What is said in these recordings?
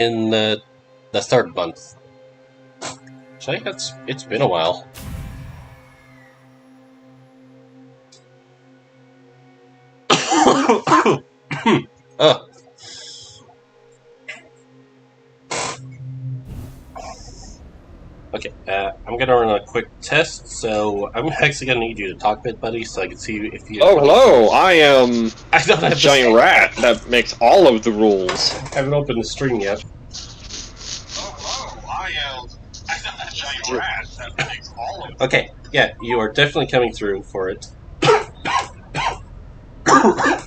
in the third month. So I think it's been a while. Oh. Okay, I'm gonna run a quick test, so I'm actually gonna need you to talk a bit, buddy, so I can see if you... Oh, hello! I am I don't have a giant rat that makes all of the rules. I haven't opened the stream yet. Oh, hello! I am a giant rat that makes all of Okay, yeah, you are definitely coming through for it.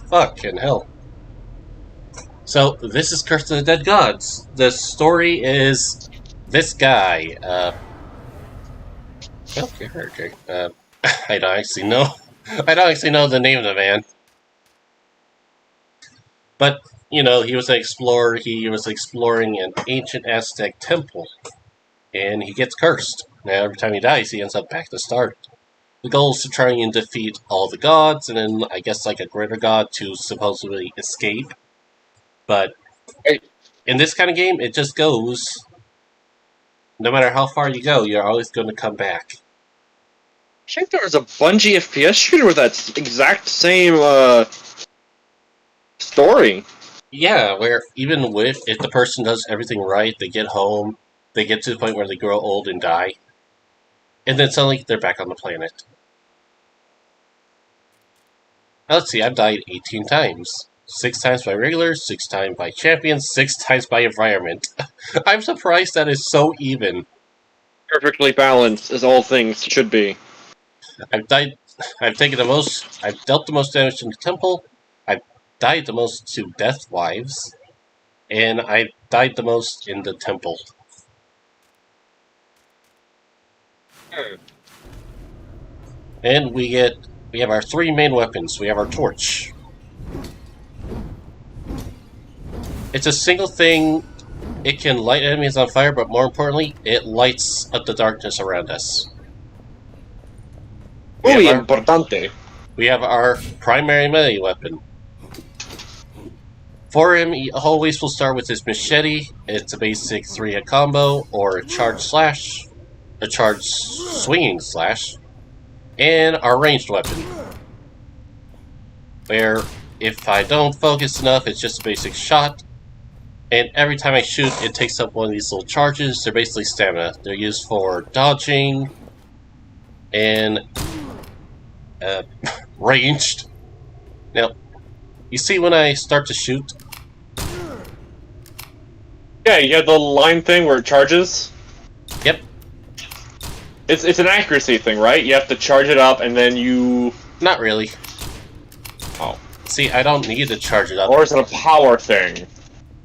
Fucking hell. So, this is Curse of the Dead Gods. The story is this guy, okay, I don't actually know. I don't actually know the name of the man. But, you know, he was an explorer. He was exploring an ancient Aztec temple. And he gets cursed. Now, every time he dies, he ends up back to start. The goal is to try and defeat all the gods, and then, I guess, like a greater god to supposedly escape. But in this kind of game, it just goes. No matter how far you go, you're always going to come back. I think there was a Bungie FPS shooter with that exact same story. Yeah, where even if the person does everything right, they get home, they get to the point where they grow old and die, and then suddenly they're back on the planet. Now, let's see, I've died 18 times. 6 times by regulars, 6 times by champions, 6 times by environment. I'm surprised that is so even. Perfectly balanced, as all things should be. I've taken the most, I've dealt the most damage in the temple, I've died the most to Death Wives, and I've died the most in the temple. And we have our 3 main weapons. We have our torch. It's a single thing. It can light enemies on fire, but more importantly, it lights up the darkness around us. Muy importante. We have our primary melee weapon. For him, he always will start with his machete. It's a basic 3-hit combo, or a charge slash, a charge swinging slash, and our ranged weapon. Where, if I don't focus enough, it's just a basic shot. And every time I shoot, it takes up one of these little charges. They're basically stamina. They're used for dodging and ranged. Now, you see when I start to shoot? Yeah, you have the line thing where it charges. Yep. It's an accuracy thing, right? You have to charge it up and then you... Not really. Oh. See, I don't need to charge it up. Or is it a power thing?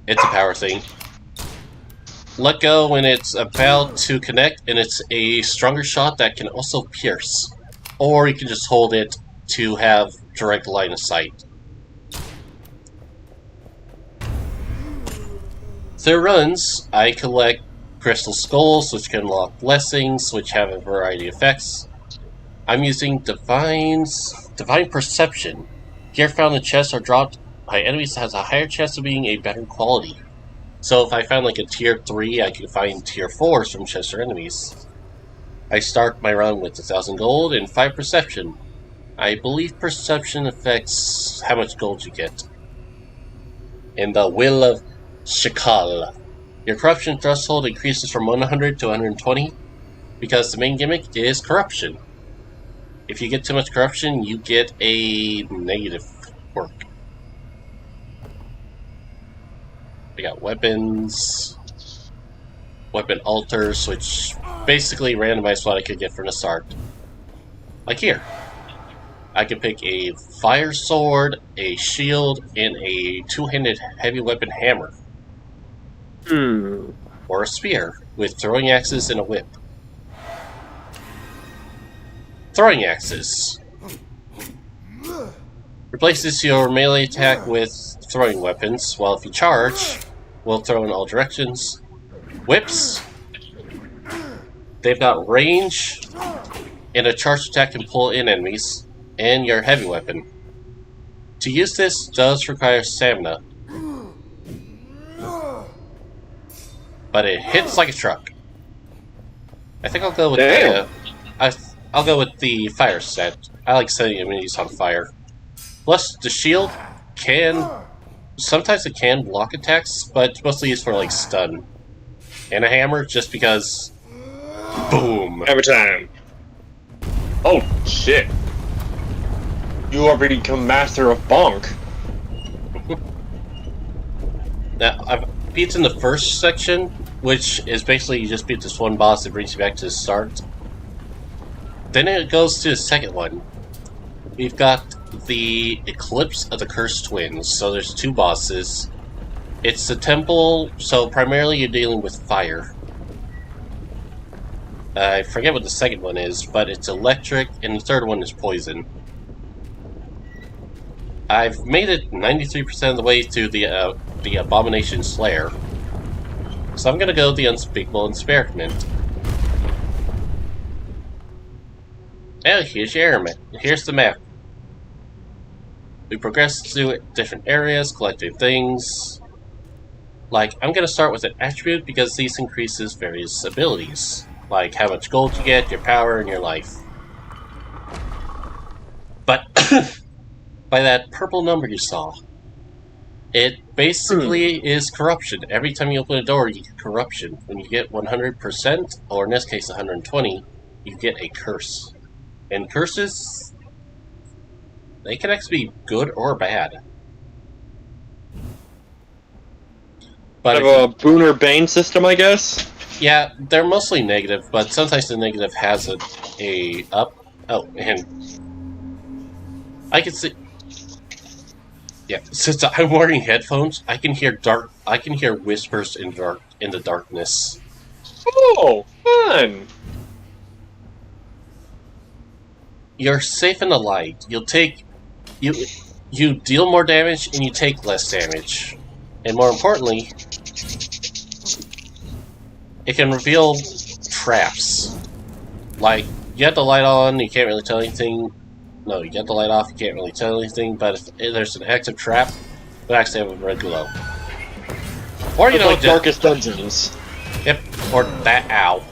It's a power thing. Let go when it's about to connect, and it's a stronger shot that can also pierce. Or you can just hold it to have direct line of sight. Through runs, I collect crystal skulls, which can unlock blessings, which have a variety of effects. I'm using Divine Perception. Gear found in chests or dropped by enemies has a higher chance of being a better quality. So if I found like a tier 3, I could find tier 4s from chests or enemies. I start my run with 1,000 gold and 5 perception. I believe perception affects how much gold you get. And the Will of Shakal. Your corruption threshold increases from 100 to 120 because the main gimmick is corruption. If you get too much corruption, you get a negative quirk. We got weapons, weapon altars, which basically randomize what I could get from the start. Like here. I could pick a fire sword, a shield, and a 2-handed heavy weapon hammer. Or a spear, with throwing axes and a whip. Throwing axes. Replaces your melee attack with throwing weapons, while if you charge, will throw in all directions. Whips. They've got range, and a charged attack can pull in enemies, and your heavy weapon. To use this does require stamina. but it hits like a truck. I think I'll go with Damn. I'll go with the fire set. I like setting enemies on fire. Plus, the shield sometimes it can block attacks, but it's mostly used for like stun. And a hammer just because, boom. Every time. Oh, shit. You already become master of bonk. Now, I've beaten the first section, which is basically you just beat this one boss that brings you back to the start. Then it goes to the second one. We've got the Eclipse of the Cursed Twins. So there's two bosses. It's the temple, so primarily you're dealing with fire. I forget what the second one is, but it's electric, and the third one is poison. I've made it 93% of the way to the Abomination Slayer. So I'm gonna go the Unspeakable Experiment. Oh, here's your map. Here's the map. We progress through different areas, collecting things. Like, I'm gonna start with an attribute because these increases various abilities. Like how much gold you get, your power, and your life. But by that purple number you saw, it basically is corruption. Every time you open a door, you get corruption. When you get 100%, or in this case 120, you get a curse. And curses, they can actually be good or bad. But Kind of a boon or bane system, I guess? yeah, they're mostly negative, but sometimes the negative has a up. Oh, and I can see. Yeah, since I'm wearing headphones, I can hear whispers in the darkness. Oh, fun! You're safe in the light. You deal more damage and you take less damage. And more importantly, it can reveal traps. Like, you have the light on, you can't really tell anything. No, you get the light off, you can't really tell anything, but if there's an active trap, it'll actually have a red glow. Or, you know, like Darkest Dungeons. Yep, or that ow.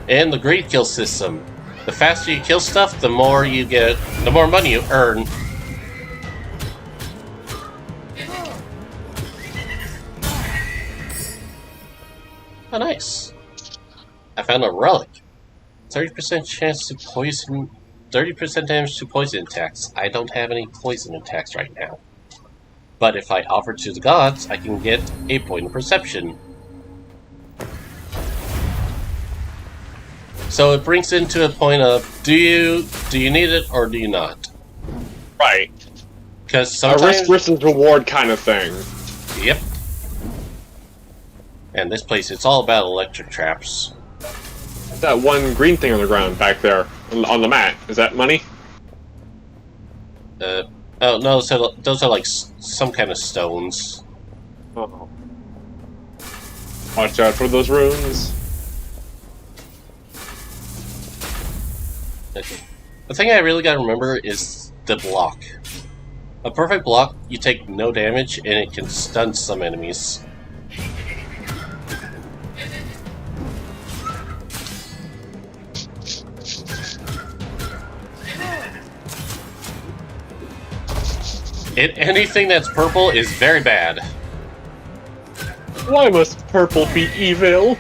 And the greed kill system. The faster you kill stuff, the more money you earn. Oh, nice. I found a relic. 30% chance to poison... 30% damage to poison attacks. I don't have any poison attacks right now. But if I offer to the gods, I can get a point of perception. So it brings into a point of, do you need it or do you not? Right. Because sometimes... A risk versus reward kind of thing. Yep. And this place, it's all about electric traps. That one green thing on the ground back there, on the mat, is that money? Oh no, so those are like some kind of stones. Oh. Watch out for those runes. Okay. The thing I really gotta remember is the block. A perfect block, you take no damage and it can stun some enemies. Anything that's purple is very bad. Why must purple be evil?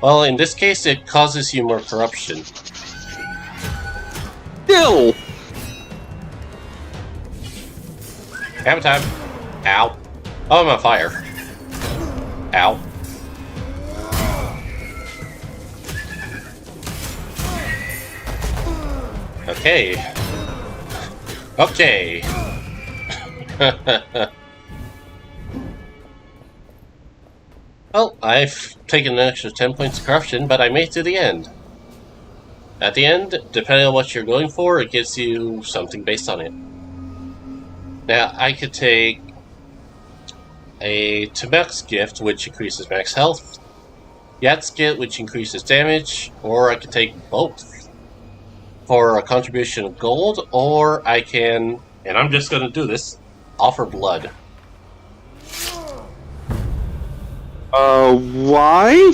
Well, in this case, it causes you more corruption. Still! Have a time. Ow. Oh, I'm on fire. Ow. Okay. Okay. Well, I've taken an extra 10 points of corruption, but I made it to the end. At the end, depending on what you're going for, it gives you something based on it. Now, I could take a Tabax gift, which increases max health, Yat's gift, which increases damage, or I could take both. for a contribution of gold, or I can, and I'm just going to do this, offer blood. Why?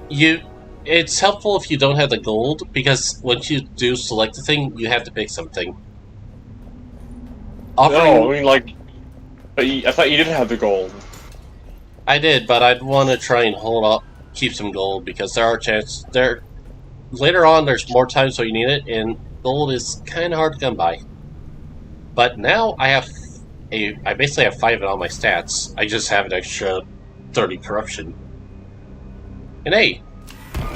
It's helpful if you don't have the gold, because once you do select the thing, you have to pick something. No, I mean, like, I thought you didn't have the gold. I did, but I'd want to try and hold up, keep some gold, because there are chances, later on there's more times where you need it, and gold is kind of hard to come by. But now I basically have 5 in all my stats. I just have an extra 30 corruption. And hey,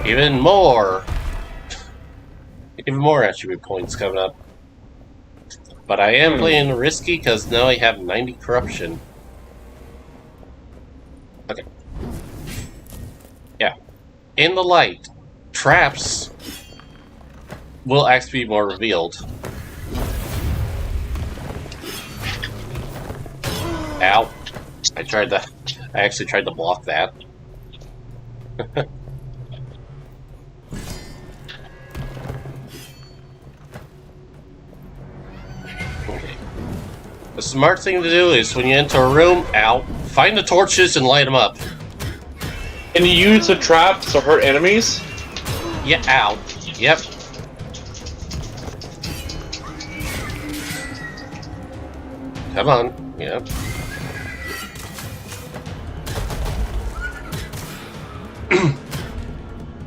even more attribute points coming up. But I am playing risky because now I have 90 corruption. Okay. Yeah. In the light, traps will actually be more revealed. Ow. I actually tried to block that. Okay. The smart thing to do is when you enter a room, find the torches and light them up. Can you use the traps to hurt enemies? Yeah, Yep. Come on. Yep.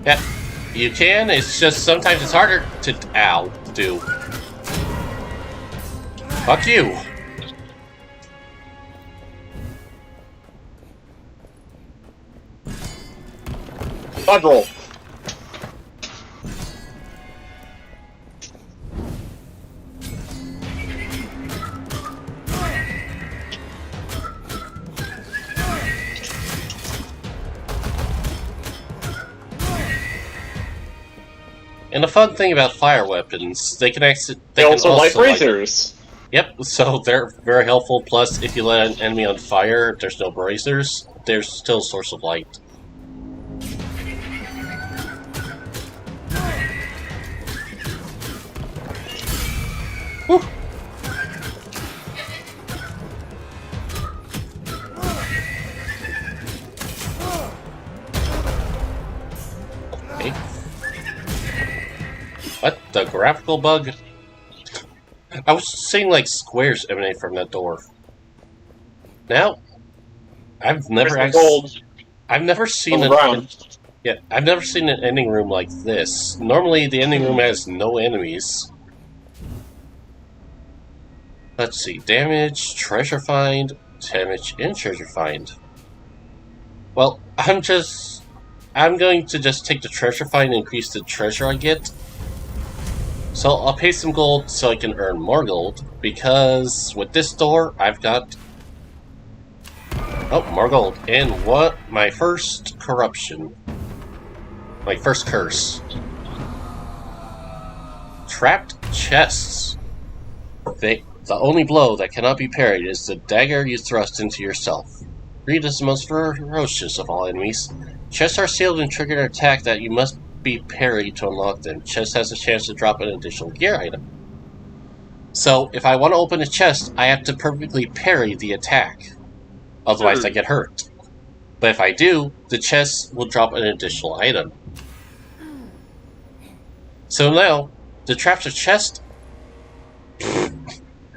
Yeah, you can, it's just sometimes it's harder to do. Fuck you. Dodge roll. And the fun thing about fire weapons, they can also light bracers. Yep, so they're very helpful. Plus, if you let an enemy on fire, if there's no bracers, there's still a source of light. Whew. Okay. What? The graphical bug? I was seeing like squares emanate from that door. Now, I've never seen I've never seen an ending room like this. Normally, the ending room has no enemies. Let's see, damage, treasure find, damage, and treasure find. Well, I'm going to just take the treasure find and increase the treasure I get. So I'll pay some gold so I can earn more gold, because with this door, I've got... Oh, more gold. And what? My first corruption. My first curse. Trapped chests. The only blow that cannot be parried is the dagger you thrust into yourself. Greed is the most ferocious of all enemies. Chests are sealed and trigger an attack that you must be parried to unlock them. Chest has a chance to drop an additional gear item. So, if I want to open a chest, I have to perfectly parry the attack. Otherwise, I get hurt. But if I do, the chest will drop an additional item. So now, the traps of chest...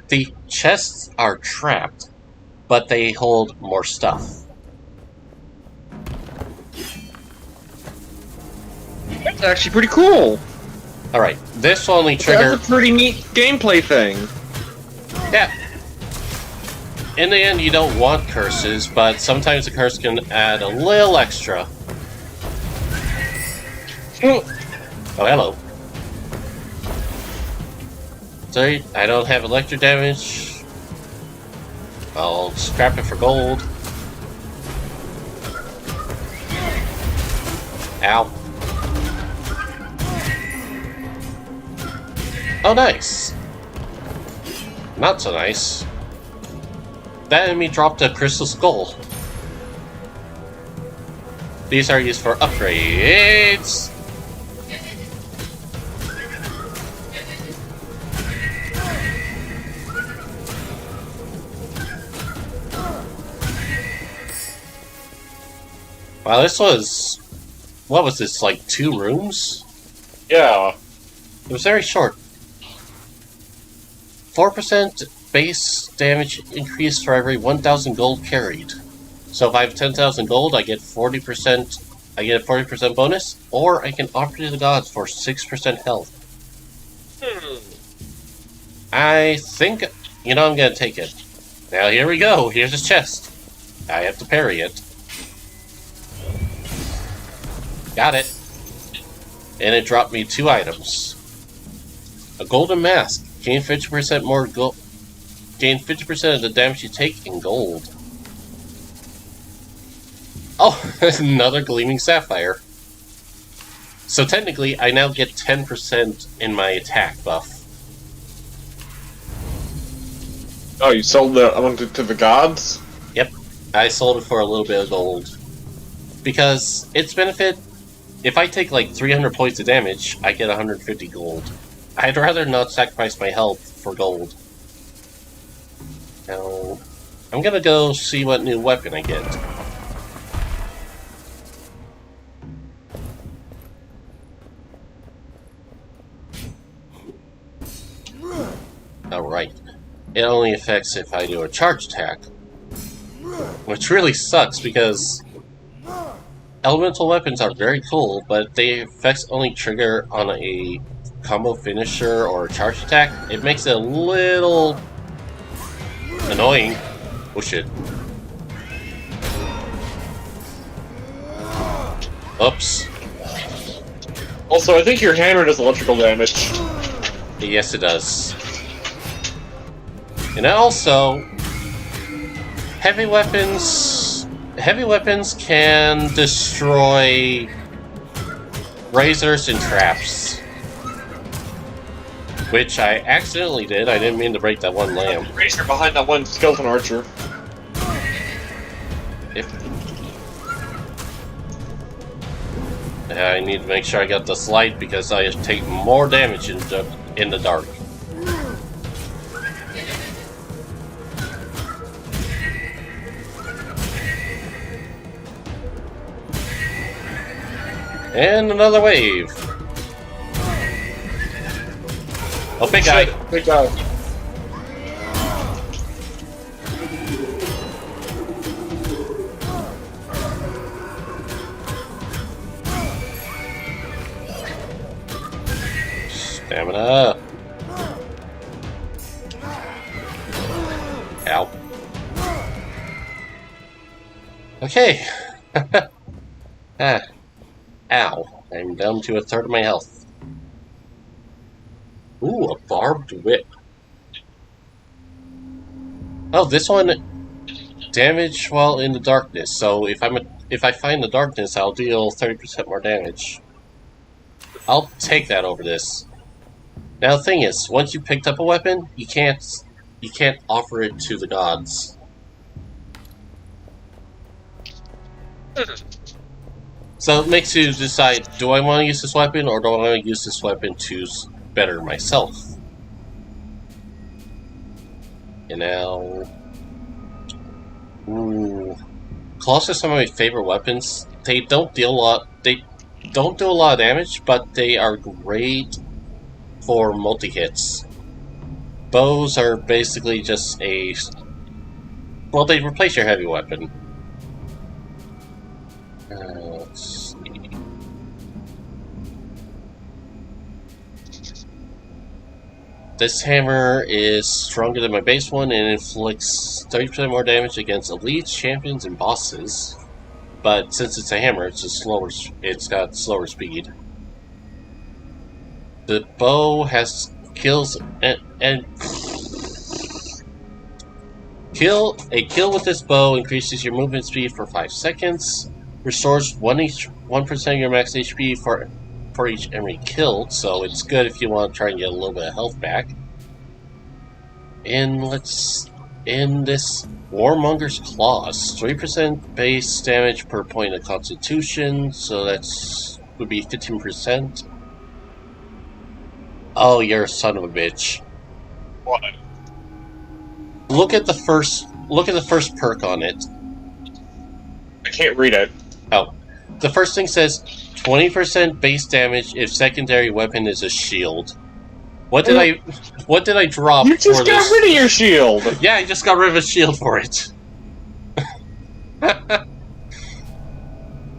The chests are trapped, but they hold more stuff. That's actually pretty cool. Alright, this will only trigger... That's a pretty neat gameplay thing. Yeah. In the end, you don't want curses, but sometimes the curse can add a little extra. Oh, hello. Sorry, I don't have electric damage. I'll scrap it for gold. Ow. Oh, nice. Not so nice. That enemy dropped a crystal skull. These are used for upgrades. Wow, this was... What was this, like 2 rooms? Yeah. It was very short. 4% base damage increase for every 1,000 gold carried. So if I have 10,000 gold, I get 40%. I get a 40% bonus, or I can offer to the gods for 6% health. I think, you know, I'm gonna take it. Now here we go. Here's his chest. I have to parry it. Got it. And it dropped me 2 items. A golden mask. Gain 50% more gold. Gain 50% of the damage you take in gold. Oh, another gleaming sapphire. So technically, I now get 10% in my attack buff. Oh, you sold the one to the gods? Yep, I sold it for a little bit of gold. Because its benefit, if I take like 300 points of damage, I get 150 gold. I'd rather not sacrifice my health for gold. Now, I'm gonna go see what new weapon I get. Alright. It only affects if I do a charge attack. Which really sucks because elemental weapons are very cool, but their effects only trigger on a combo finisher or a charge attack. It makes it a little annoying. Oh shit. Oops. Also, I think your hammer does electrical damage. Yes, it does. And also, heavy weapons can destroy razors and traps. Which I accidentally did. I didn't mean to break that one lamp. Razor behind that one skeleton archer. I need to make sure I got this light because I take more damage in the dark. And another wave. Oh, big guy. Big guy. Stamina. Ow. Okay. Ow. I'm down to 1/3 of my health. Ooh, a barbed whip. Oh, this one damage while in the darkness. So if I find the darkness, I'll deal 30% more damage. I'll take that over this. Now the thing is, once you picked up a weapon, you can't offer it to the gods. So it makes you decide, do I want to use this weapon, or do I want to use this weapon to better myself? And now... Ooh... Claws are some of my favorite weapons. They don't deal a lot... They don't do a lot of damage, but they are great for multi-hits. Bows are basically just a... Well, they replace your heavy weapon. Let's see. This hammer is stronger than my base one and inflicts 30% more damage against elites, champions, and bosses. But since it's a hammer, it's got slower speed. The bow has kills and a kill with this bow increases your movement speed for 5 seconds. Restores 1% of your max HP for each enemy killed, so it's good if you want to try and get a little bit of health back. And let's end this Warmonger's Claws. 3% base damage per point of Constitution, so would be 15%. Oh, you're a son of a bitch. What? Look at the first perk on it. I can't read it. Oh, the first thing says 20% base damage if secondary weapon is a shield. What did I drop You for just got this? rid of your shield! Yeah, I just got rid of a shield for it.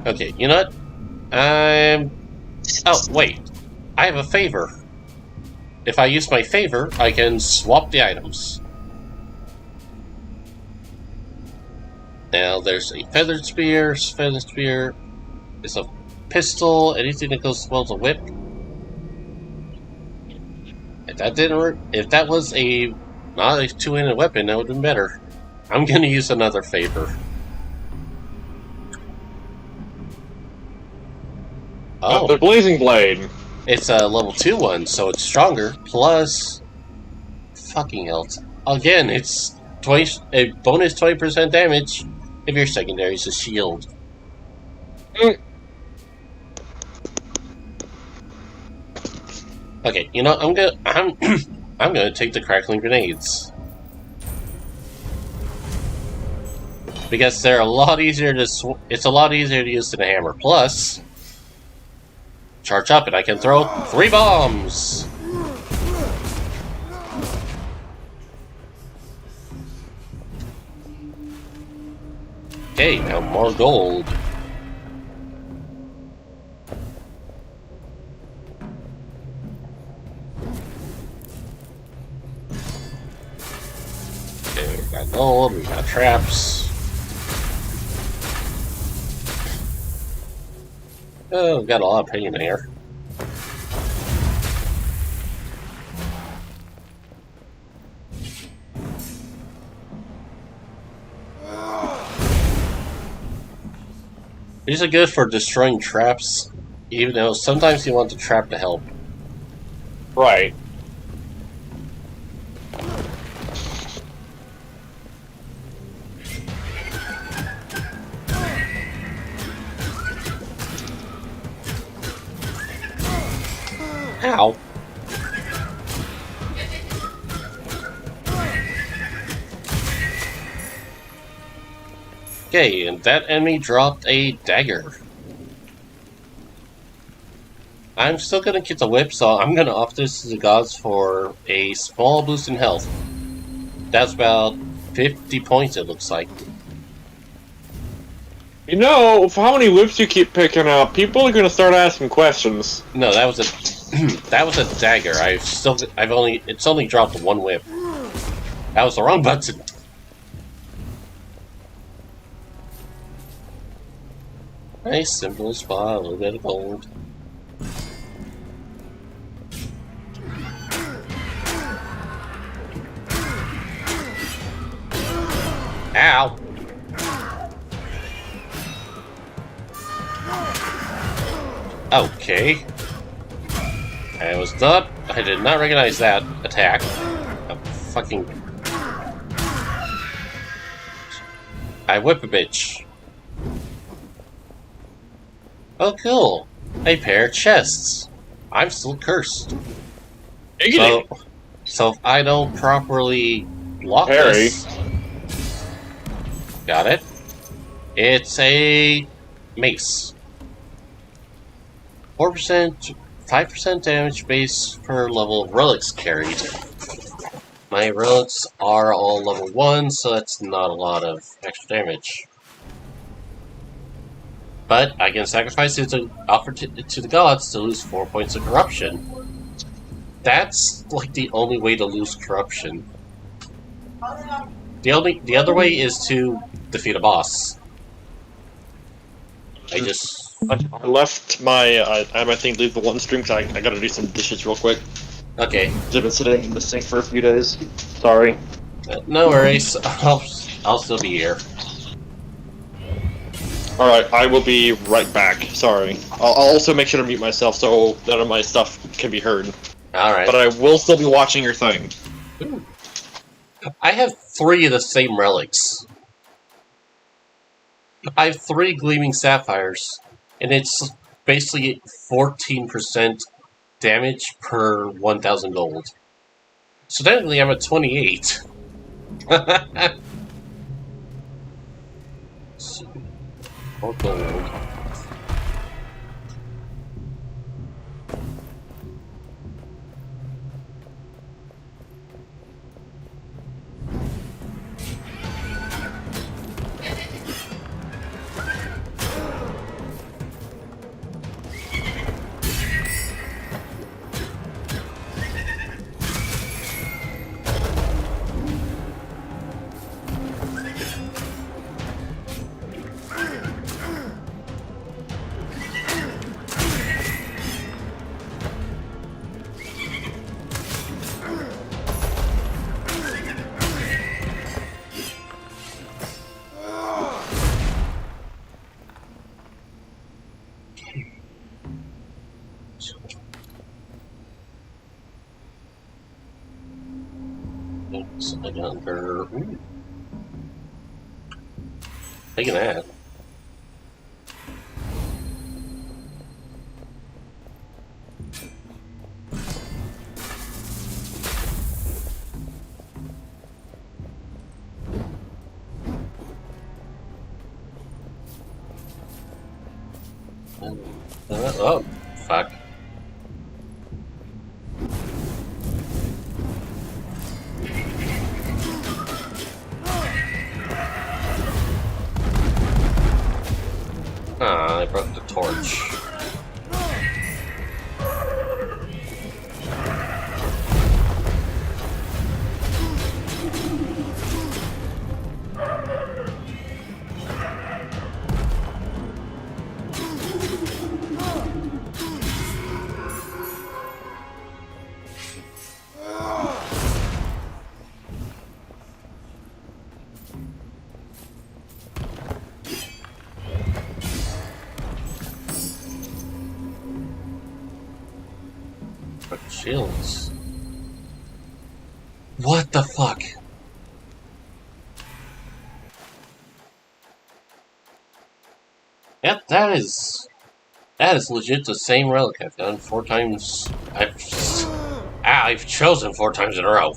Okay, you know what? Oh, wait. I have a favor. If I use my favor, I can swap the items. Now, there's a feathered spear. Feathered spear is a pistol. Anything that goes well to whip. If that didn't work, if that was a not a two-handed weapon, that would have been better. I'm going to use another favor. Oh, The Blazing Blade. it's a level 2 one, so it's stronger. Plus, fucking hell! Again, it's a bonus 20% damage if your secondary is a shield. Okay, you know I'm gonna take the crackling grenades because they're a lot easier to. It's a lot easier to use than a hammer. Plus, charge up and I can throw 3 bombs. Okay, now more gold. Okay, we got gold, we got traps. Oh, we've got a lot of pain here. These are good for destroying traps, even though sometimes you want the trap to help. Right. Ow. Okay, and that enemy dropped a dagger. I'm still gonna get the whip, so I'm gonna offer this to the gods for a small boost in health. That's about 50 points, it looks like. You know, for how many whips you keep picking up, people are gonna start asking questions. No, that was a that was a dagger. It's only dropped 1 whip. That was the wrong button. Nice simple spot, a little bit of gold. Ow! Okay. I did not recognize that attack. Oh, fucking. I whip a bitch. Oh, cool. A pair of chests. I'm still cursed. So if I don't properly block this... Got it. It's a mace. 4%, 5% damage base per level of relics carried. My relics are all level 1, so that's not a lot of extra damage. But I can sacrifice it to offer to the gods to lose 4 points of corruption. That's like the only way to lose corruption. The other way is to defeat a boss. I left my I think leave the one stream because I gotta do some dishes real quick. Okay. I've been sitting in the sink for a few days. Sorry. No worries. I'll still be here. Alright, I will be right back. Sorry. I'll also make sure to mute myself so none of my stuff can be heard. Alright. But I will still be watching your thing. Ooh. I have 3 of the same relics. I have 3 gleaming sapphires, and it's basically 14% damage per 1,000 gold. So technically I'm at 28. Or gold. It's another. Ooh. Taking that. Oh, fuck. Ah, I broke the torch. Shields. What the fuck? Yep, that is legit the same relic I've done 4 times. I've chosen 4 times in a row.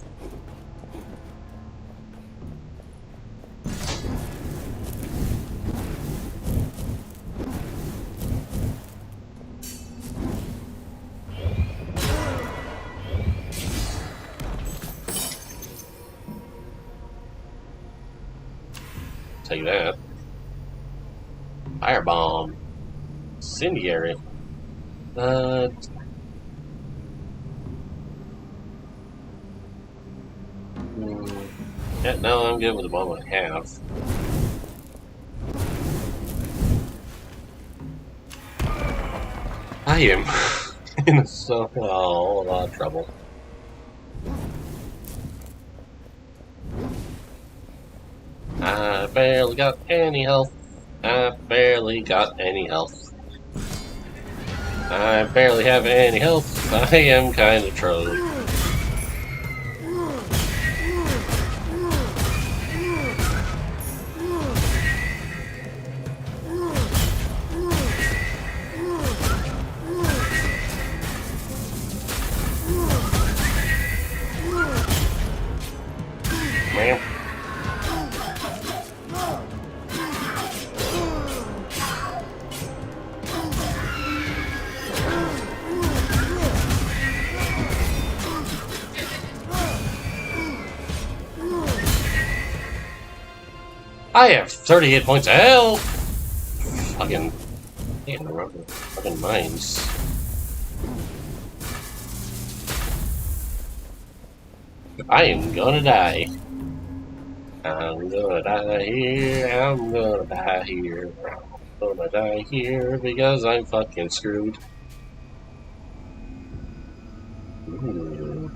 Tell you that. Firebomb. Incendiary. Yeah, no, I'm good with the bomb I have. I am in so a lot of trouble. I barely got any health. I barely got any health. I barely have any health. I am kind of trolling. Man. I have 38 points of health! Fucking. I can't remember. Fucking mines. I am gonna die. I'm gonna die here. I'm gonna die here. I'm gonna die here because I'm fucking screwed. Ooh.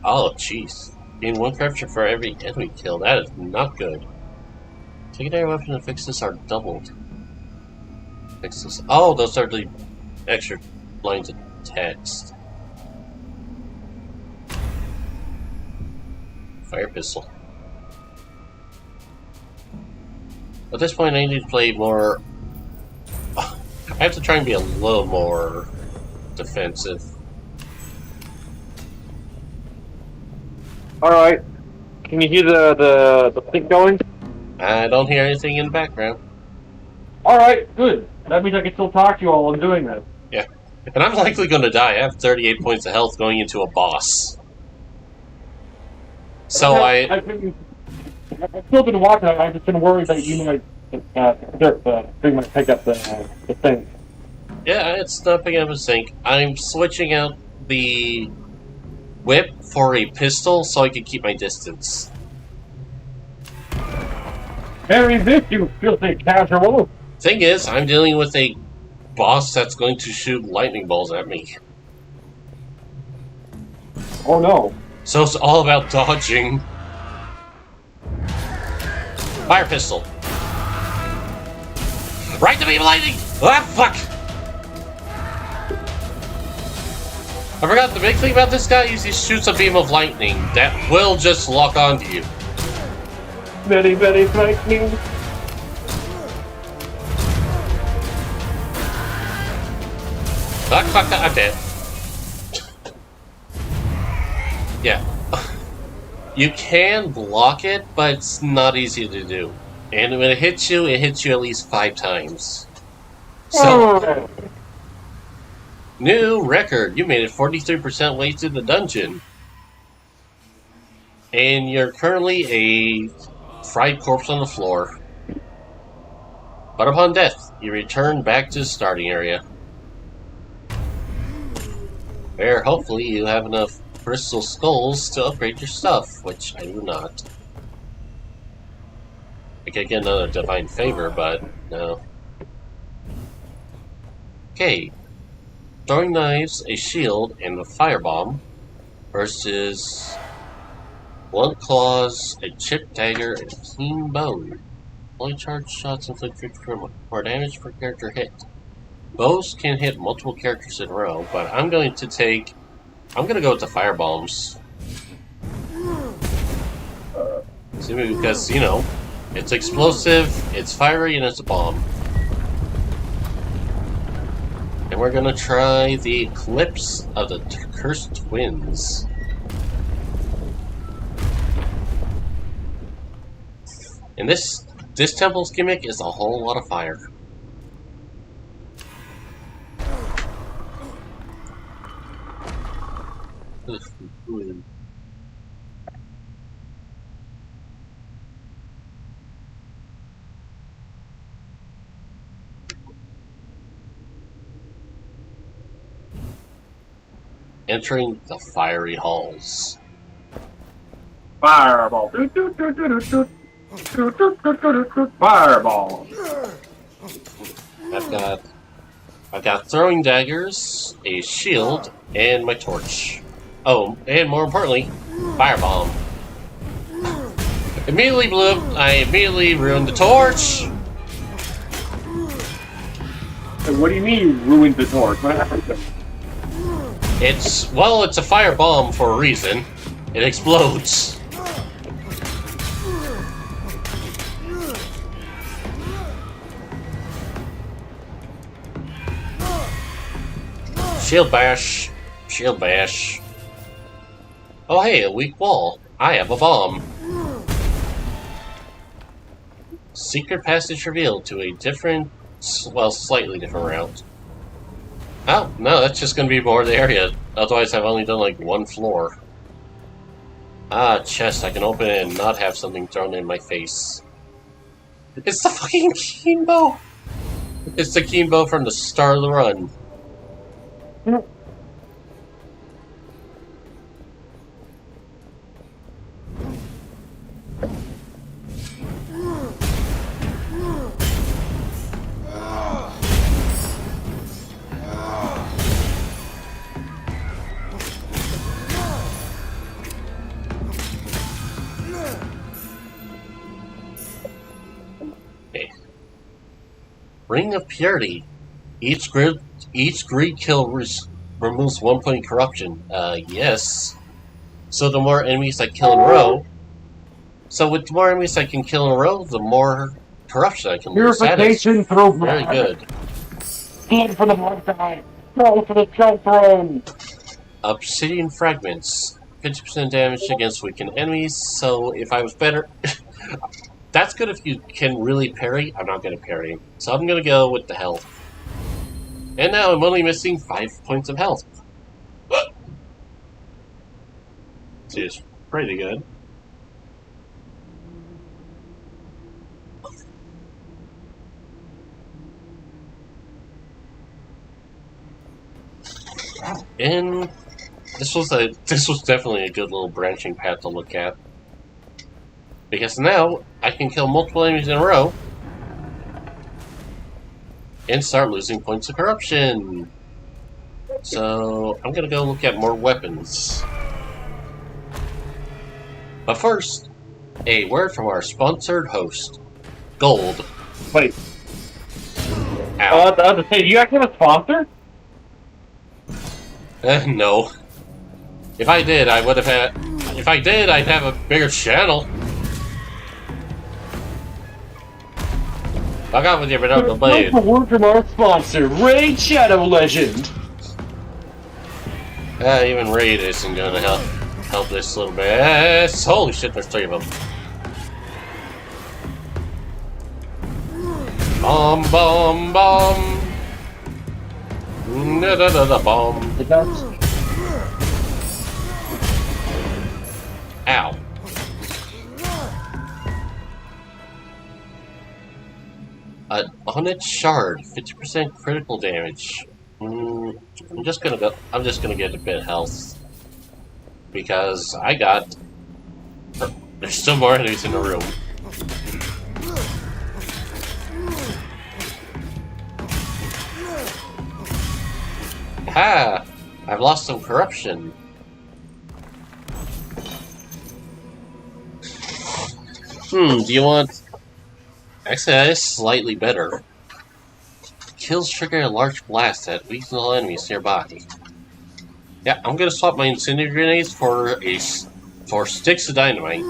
Oh, jeez. Gain 1 corruption for every enemy kill. That is not good. Secondary weapon and fixes are doubled. Fixes. Oh, those are the extra lines of text. Fire pistol. At this point, I need to play more. I have to try and be a little more defensive. Alright. Can you hear the thing going? I don't hear anything in the background. Alright, good. That means I can still talk to you all while I'm doing this. Yeah. And I'm likely going to die. I have 38 points of health going into a boss. So I've still been watching it. I've just been worried that you might pick up the thing. Yeah, it's not picking up a sync. I'm switching out the whip for a pistol so I can keep my distance. Harry, this you filthy casual. Thing is, I'm dealing with a boss that's going to shoot lightning bolts at me. Oh no. So it's all about dodging. Fire pistol. Right to beam of lightning! Ah, fuck! I forgot the big thing about this guy is he shoots a beam of lightning that will just lock onto you. Very, very frightening. Fuck, I'm dead. Yeah. You can block it, but it's not easy to do. And when it hits you at least 5 times. So, new record. You made it 43% way through the dungeon. And you're currently a fried corpse on the floor. But upon death, you return back to the starting area. Where hopefully you have enough crystal skulls to upgrade your stuff, which I do not. I could get another divine favor, but no. Okay. Throwing knives, a shield, and a firebomb versus blunt claws, a chipped dagger, and a keen bone. Only charged shots inflict 50% more damage per character hit. Bows can hit multiple characters in a row, but I'm going to go with the firebombs. Simply because, you know, it's explosive, it's fiery, and it's a bomb. And we're gonna try the Eclipse of the Cursed Twins. And this temple's gimmick is a whole lot of fire. Entering the fiery halls. Fireball. Fireball. I've got throwing daggers, a shield, and my torch. Oh, and more importantly, firebomb. Immediately blew up. I immediately ruined the torch. And what do you mean you ruined the torch? It's a firebomb for a reason. It explodes. Shield bash. Shield bash. Oh hey, a weak wall. I have a bomb. Secret passage revealed to a different, well, slightly different route. Oh, no, that's just going to be more of the area. Otherwise, I've only done like 1 floor. Ah, chest. I can open it and not have something thrown in my face. It's the fucking keen bow! It's the keen bow from the start of the run. Ring of Purity. Each greed kill removes 1 point corruption. Yes. So the more enemies I kill in a row... So with the more enemies I can kill in a row, the more corruption I can lose. Purification through very good. Blood for the blood guy. Go for the kill throne. Obsidian fragments. 50% damage against weakened enemies, so if I was better... That's good if you can really parry. I'm not going to parry, so I'm going to go with the health. And now I'm only missing 5 points of health. Which is pretty good. And this was definitely a good little branching path to look at. Because now I can kill multiple enemies in a row and start losing points of corruption. So I'm gonna go look at more weapons. But first, a word from our sponsored host, Gold. Wait. Ow. I was about to say, do you actually have a sponsor? No. If I did, I would have had... If I did, I'd have a bigger channel. I got with you without the blade. A word from our sponsor, Raid Shadow Legend. Even Raid isn't gonna help this little bit. Holy shit, there's 3 of them. Bomb, bomb, bomb. Da da da da bomb. It does. Ow. On its shard, 50% critical damage. I'm just gonna get a bit of health because I got. There's still more enemies in the room. Ha! I've lost some corruption. Do you want... Actually, that is slightly better. Kills trigger a large blast that weakens all enemies nearby. Yeah, I'm gonna swap my incendiary grenades for sticks of dynamite.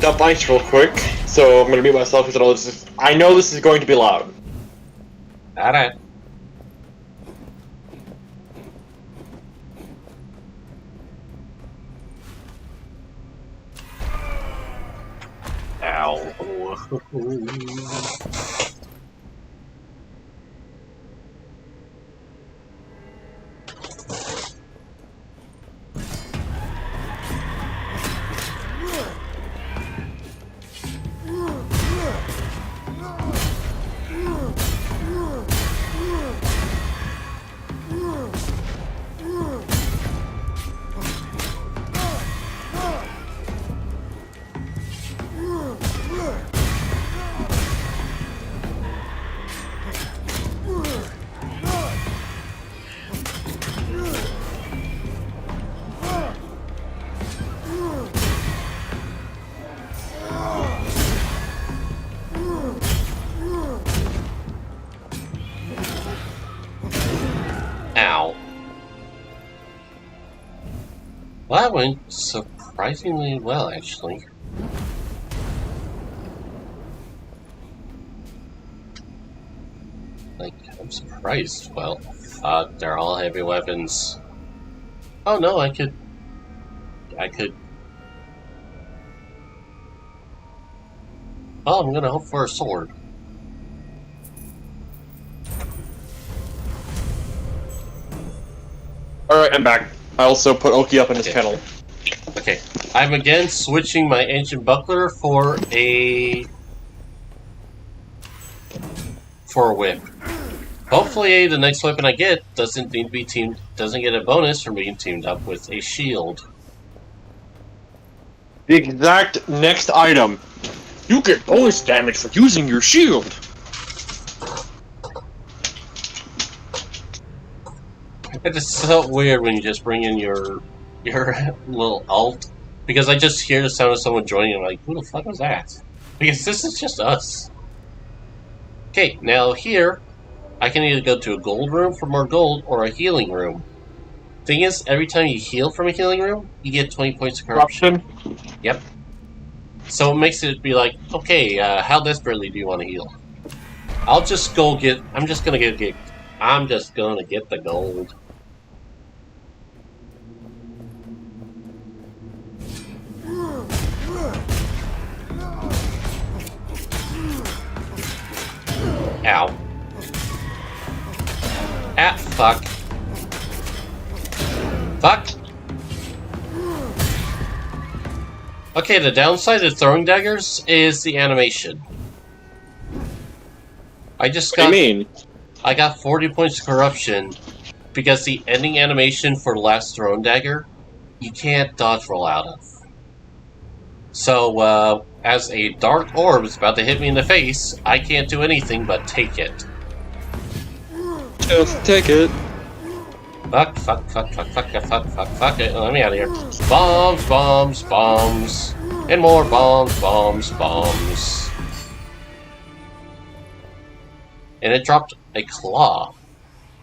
Dump ice real quick, so I'm gonna mute myself because I know this is going to be loud. Alright. Ow. Ow. Well, that went surprisingly well, actually. Like, I'm surprised. Well, they're all heavy weapons. Oh no, I could... Oh, I'm gonna hope for a sword. Alright, I'm back. I also put Oki up in his kennel. Okay, I'm again switching my ancient buckler for a whip. Hopefully, the next weapon I get doesn't get a bonus from being teamed up with a shield. The exact next item. You get bonus damage for using your shield. It is so weird when you just bring in your little alt, because I just hear the sound of someone joining and I'm like, who the fuck was that? Because this is just us. Okay, now here, I can either go to a gold room for more gold or a healing room. Thing is, every time you heal from a healing room, you get 20 points of corruption. Yep. So it makes it be like, okay, how desperately do you want to heal? I'm just gonna get the gold. Ow. Ah, fuck. Fuck! Okay, the downside of throwing daggers is the animation. I just got... What do you mean? I got 40 points of corruption because the ending animation for the last thrown dagger, you can't dodge roll out of. So, as a dark orb is about to hit me in the face, I can't do anything but take it. Just take it. Fuck it. Let me out of here. Bombs, bombs, bombs. And more bombs, bombs, bombs. And it dropped a claw.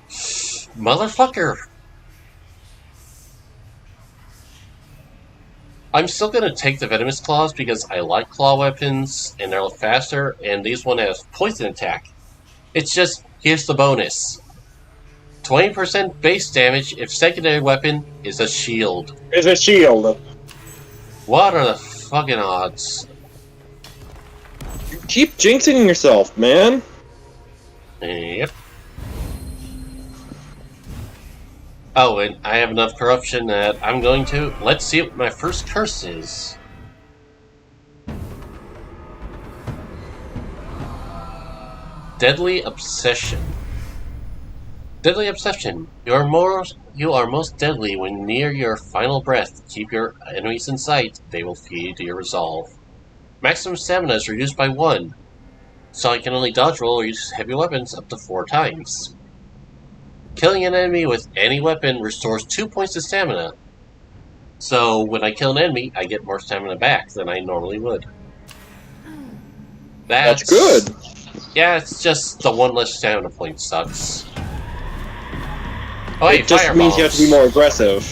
Motherfucker. I'm still gonna take the venomous claws because I like claw weapons and they're faster, and these one has poison attack. It's just, here's the bonus. 20% base damage if secondary weapon is a shield. It's a shield. What are the fucking odds? You keep jinxing yourself, man. Yep. Oh, and I have enough corruption that I'm going to... Let's see what my first curse is. Deadly Obsession. Deadly Obsession. You are most deadly when near your final breath. Keep your enemies in sight. They will feed your resolve. Maximum stamina is reduced by 1. So I can only dodge roll or use heavy weapons up to 4 times. Killing an enemy with any weapon restores 2 points of stamina. So when I kill an enemy, I get more stamina back than I normally would. That's good. Yeah, it's just the 1 less stamina point sucks. Oh, hey, It just means you have to be more aggressive.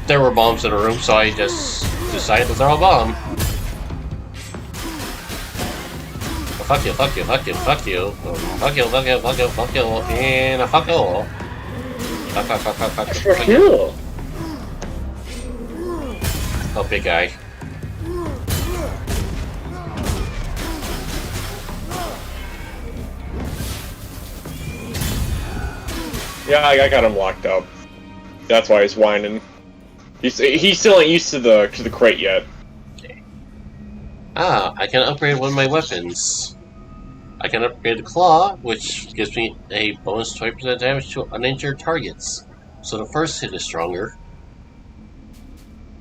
There were bombs in the room, so I just decided to throw a bomb. Oh, fuck you, fuck you, fuck you, fuck you. Fuck you, fuck you, fuck you, fuck you, and a fuck you. Fuck, fuck, fuck, fuck, fuck, fuck you. Oh, big guy. Yeah, I got him locked up. That's why he's whining. He still ain't used to the crate yet. Ah, I can upgrade one of my weapons. I can upgrade the claw, which gives me a bonus 20% damage to uninjured targets. So the first hit is stronger.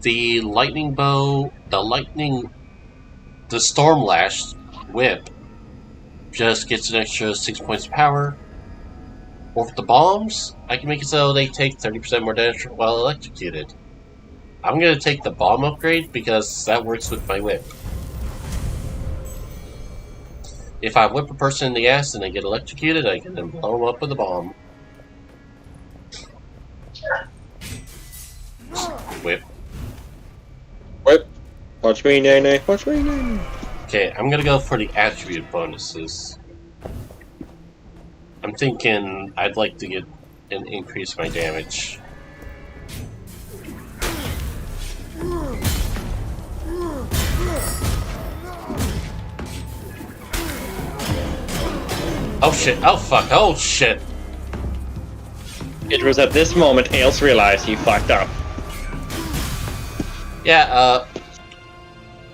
The lightning bow, the storm lash whip just gets an extra 6 points of power. Or with the bombs, I can make it so they take 30% more damage while electrocuted. I'm going to take the bomb upgrade because that works with my whip. If I whip a person in the ass and they get electrocuted, I can then blow them up with a bomb. Whip. Whip. Watch me, nay. Watch me, nay. Okay, I'm going to go for the attribute bonuses. I'm thinking I'd like to get an increase my damage. Oh shit, oh fuck, oh shit! It was at this moment Ails realized he fucked up. Yeah,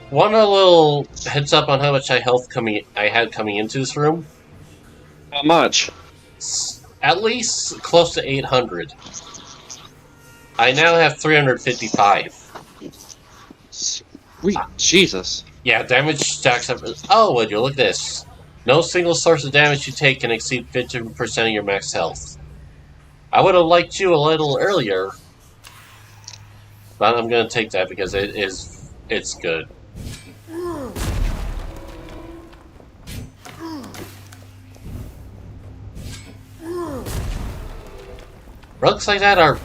one little heads up on how much health I had coming into this room. How much? At least close to 800. I now have 355. Sweet Jesus. Yeah, damage stacks up. Oh, would you look at this? No single source of damage you take can exceed 50% of your max health. I would have liked you a little earlier, but I'm gonna take that because it's good. Relics like that are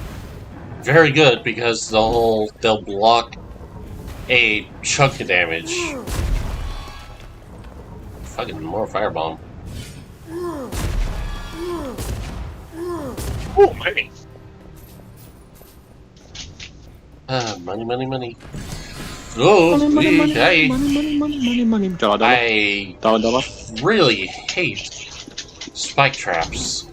very good because they'll block a chunk of damage. Fucking more firebomb. Oh, money. Money. Oh, hey. Dollar. I Dollar. really hate spike traps.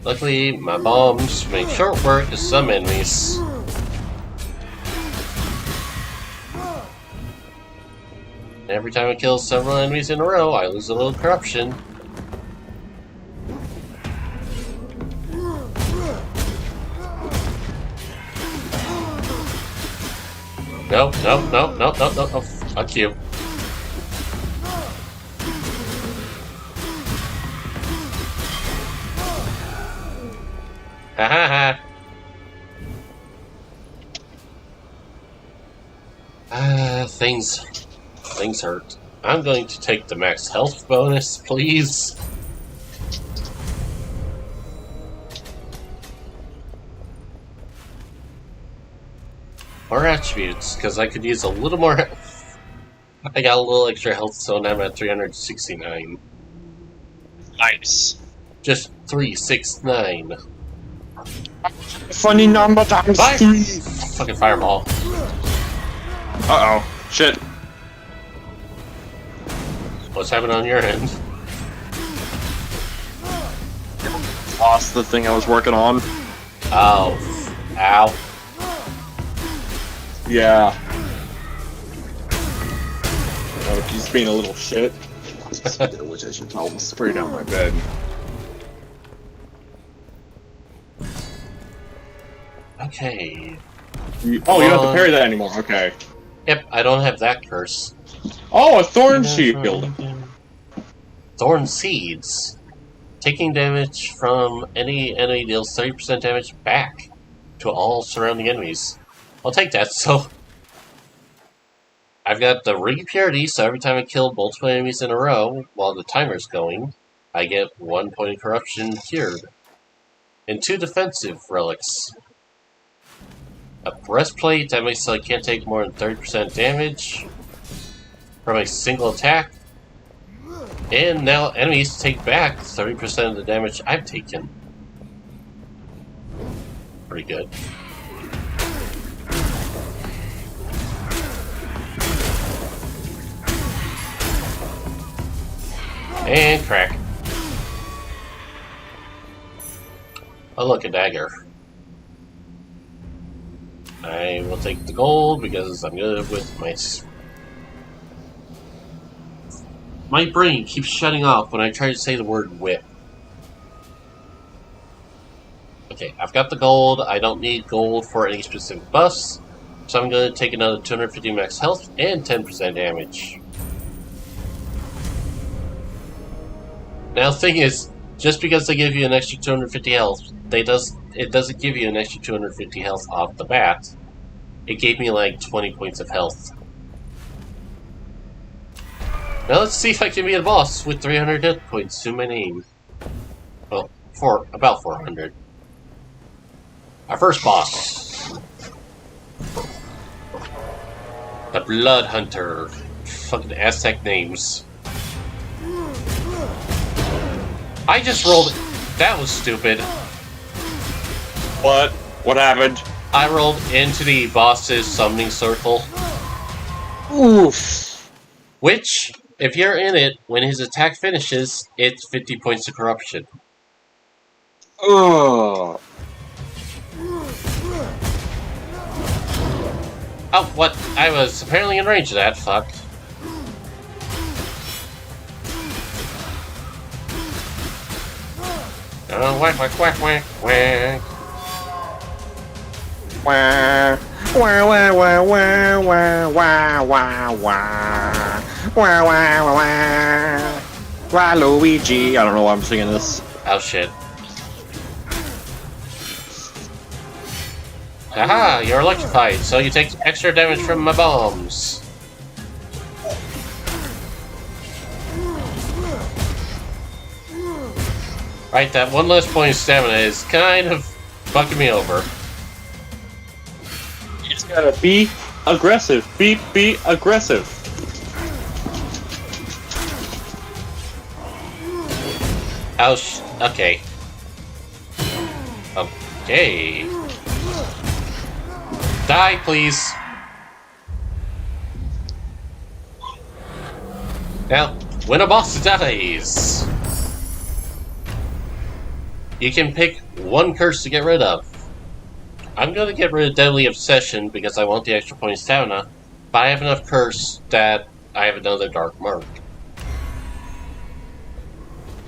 Luckily, my bombs make short work of some enemies. Every time I kill several enemies in a row, I lose a little corruption. No, no, no, no, no, no, no. Fuck you. Ha ha ha. Things hurt. I'm going to take the max health bonus, please. Or attributes, because I could use a little more health. I got a little extra health, so now I'm at 369. Nice. Just 369. Funny number times Bye. 3. Fucking fireball. Uh-oh. Shit. What's happening on your end? Lost the thing I was working on. Oh. Ow. Yeah. Oh, he's being a little shit. Which I should tell him spray down my bed. Okay. You don't have to parry that anymore. Okay. Yep, I don't have that curse. Oh, a thorn shield. Thorn seeds. Taking damage from any enemy deals 30% damage back to all surrounding enemies. I'll take that, so... I've got the Ring of Purity, so every time I kill multiple enemies in a row, while the timer's going, I get 1 point of corruption cured. And 2 defensive relics. A breastplate, that makes it so I can't take more than 30% damage from a single attack. And now enemies take back 30% of the damage I've taken. Pretty good. And crack. Oh look, a dagger. I will take the gold because I'm good with my brain keeps shutting off when I try to say the word whip. Okay, I've got the gold. I don't need gold for any specific buffs, so I'm going to take another 250 max health and 10% damage. Now the thing is, just because they give you an extra 250 health, it doesn't give you an extra 250 health off the bat. It gave me like 20 points of health. Now let's see if I can be a boss with 300 hit points to my name. Well, about 400. Our first boss. The Blood Hunter. Fucking Aztec names. I just rolled... That was stupid. What? What happened? I rolled into the boss's summoning circle. Oof. Which, if you're in it, when his attack finishes, it's 50 points of corruption. Ugh. Oh, what? I was apparently in range of that, fuck. Oh, whack, whack, whack, whack, whack. Wah, wah, wah, wah, wah, wah, wah, wah, wah. Wah, wah, wah, wah. Wah, Luigi. I don't know why I'm singing this. Oh, shit. Haha, you're electrified, so you take extra damage from my bombs. Right, that one less point of stamina is kind of fucking me over. You just gotta be aggressive. Be aggressive. Oh, okay. Okay. Die, please. Now, when a boss dies, you can pick one curse to get rid of. I'm going to get rid of Deadly Obsession because I want the extra point of stamina, but I have enough curse that I have another Dark Mark.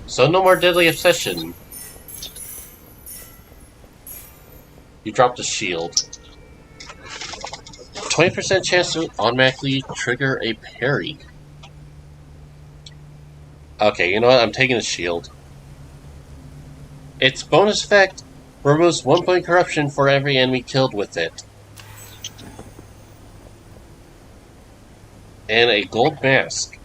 So no more Deadly Obsession. You dropped a shield. 20% chance to automatically trigger a parry. Okay, you know what? I'm taking a shield. Its bonus effect removes 1 point corruption for every enemy killed with it. And a gold mask.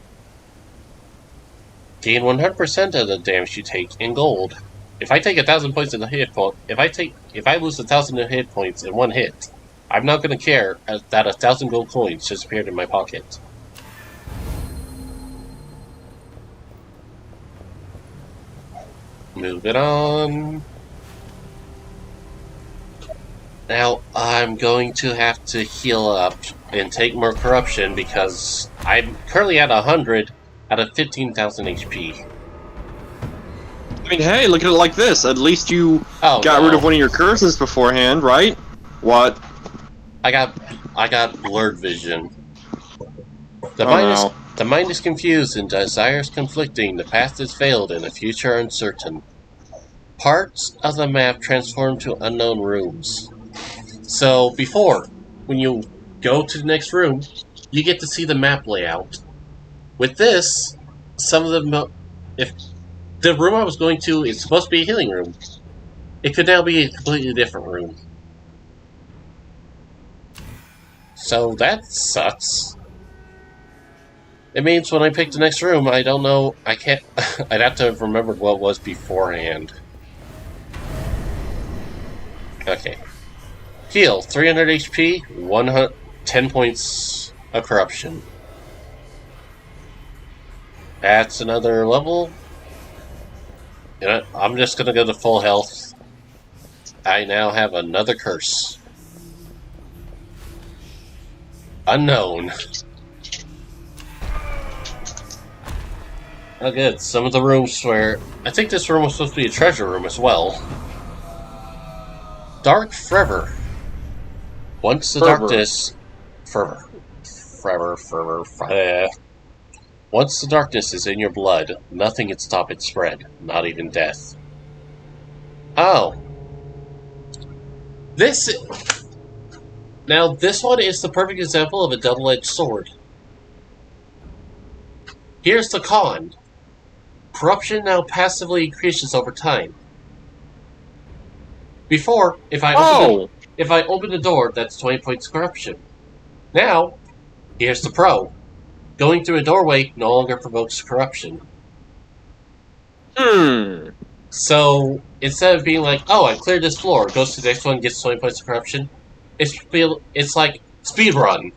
Gain 100% of the damage you take in gold. If I take 1,000 points in a hit point, if I lose 1,000 hit points in one hit, I'm not going to care that 1,000 gold coins just appeared in my pocket. Move it on. Now, I'm going to have to heal up and take more corruption because I'm currently at 100 out of 15,000 HP. I mean, hey, look at it like this. At least you Oh, got no. rid of one of your curses beforehand, right? What? I got blurred vision. Oh, The mind is confused and desires conflicting. The past is veiled and the future uncertain. Parts of the map transform to unknown rooms. So before, when you go to the next room, you get to see the map layout. With this, some of if the room I was going to is supposed to be a healing room, it could now be a completely different room. So that sucks. It means when I pick the next room, I don't know, I can't, I'd have to have remembered what it was beforehand. Okay. Heal, 300 HP, 10 points of corruption. That's another level. You know, I'm just gonna go to full health. I now have another curse. Unknown. Oh good, some of the rooms where... I think this room was supposed to be a treasure room as well. Dark Forever. Once the darkness... Once the darkness is in your blood, nothing can stop its spread, not even death. Oh. Now, this one is the perfect example of a double-edged sword. Here's the con. Corruption now passively increases over time. Before, if I open the door, that's 20 points of corruption. Now, here's the pro. Going through a doorway no longer provokes corruption. So, instead of being like, oh, I cleared this floor, goes to the next one, gets 20 points of corruption, it's like speedrun.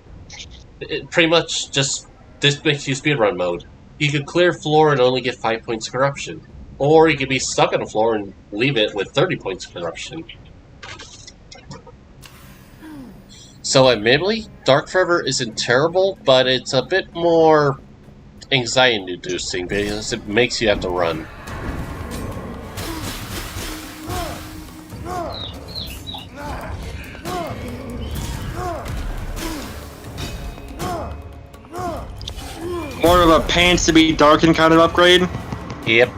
It pretty much just, this makes you speedrun mode. You could clear floor and only get 5 points of corruption. Or you could be stuck on the floor and leave it with 30 points of corruption. So admittedly, Dark Forever isn't terrible, but it's a bit more anxiety-inducing because it makes you have to run. More of a pants to be darkened kind of upgrade? Yep.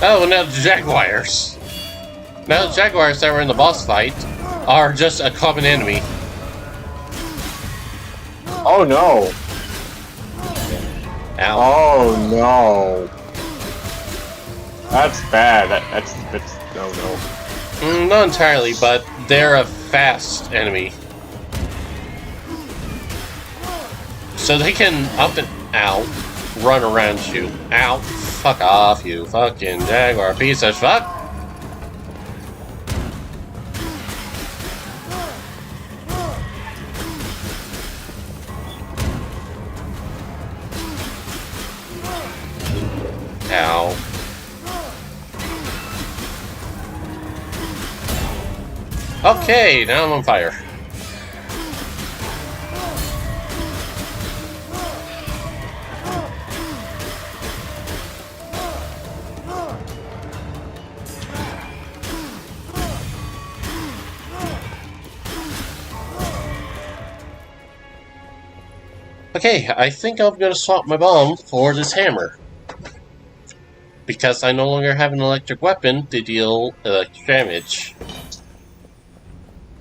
Oh, now the Jaguars. Now the Jaguars that were in the boss fight are just a common enemy. Oh no. Ow. Oh no. That's bad. That's no no. Not entirely, but they're a fast enemy. So they can up and out run around you. Ow. Fuck off, you fucking Jaguar piece of fuck. Ow. Okay, now I'm on fire. Okay, I think I'm gonna swap my bomb for this hammer. Because I no longer have an electric weapon to deal electric damage.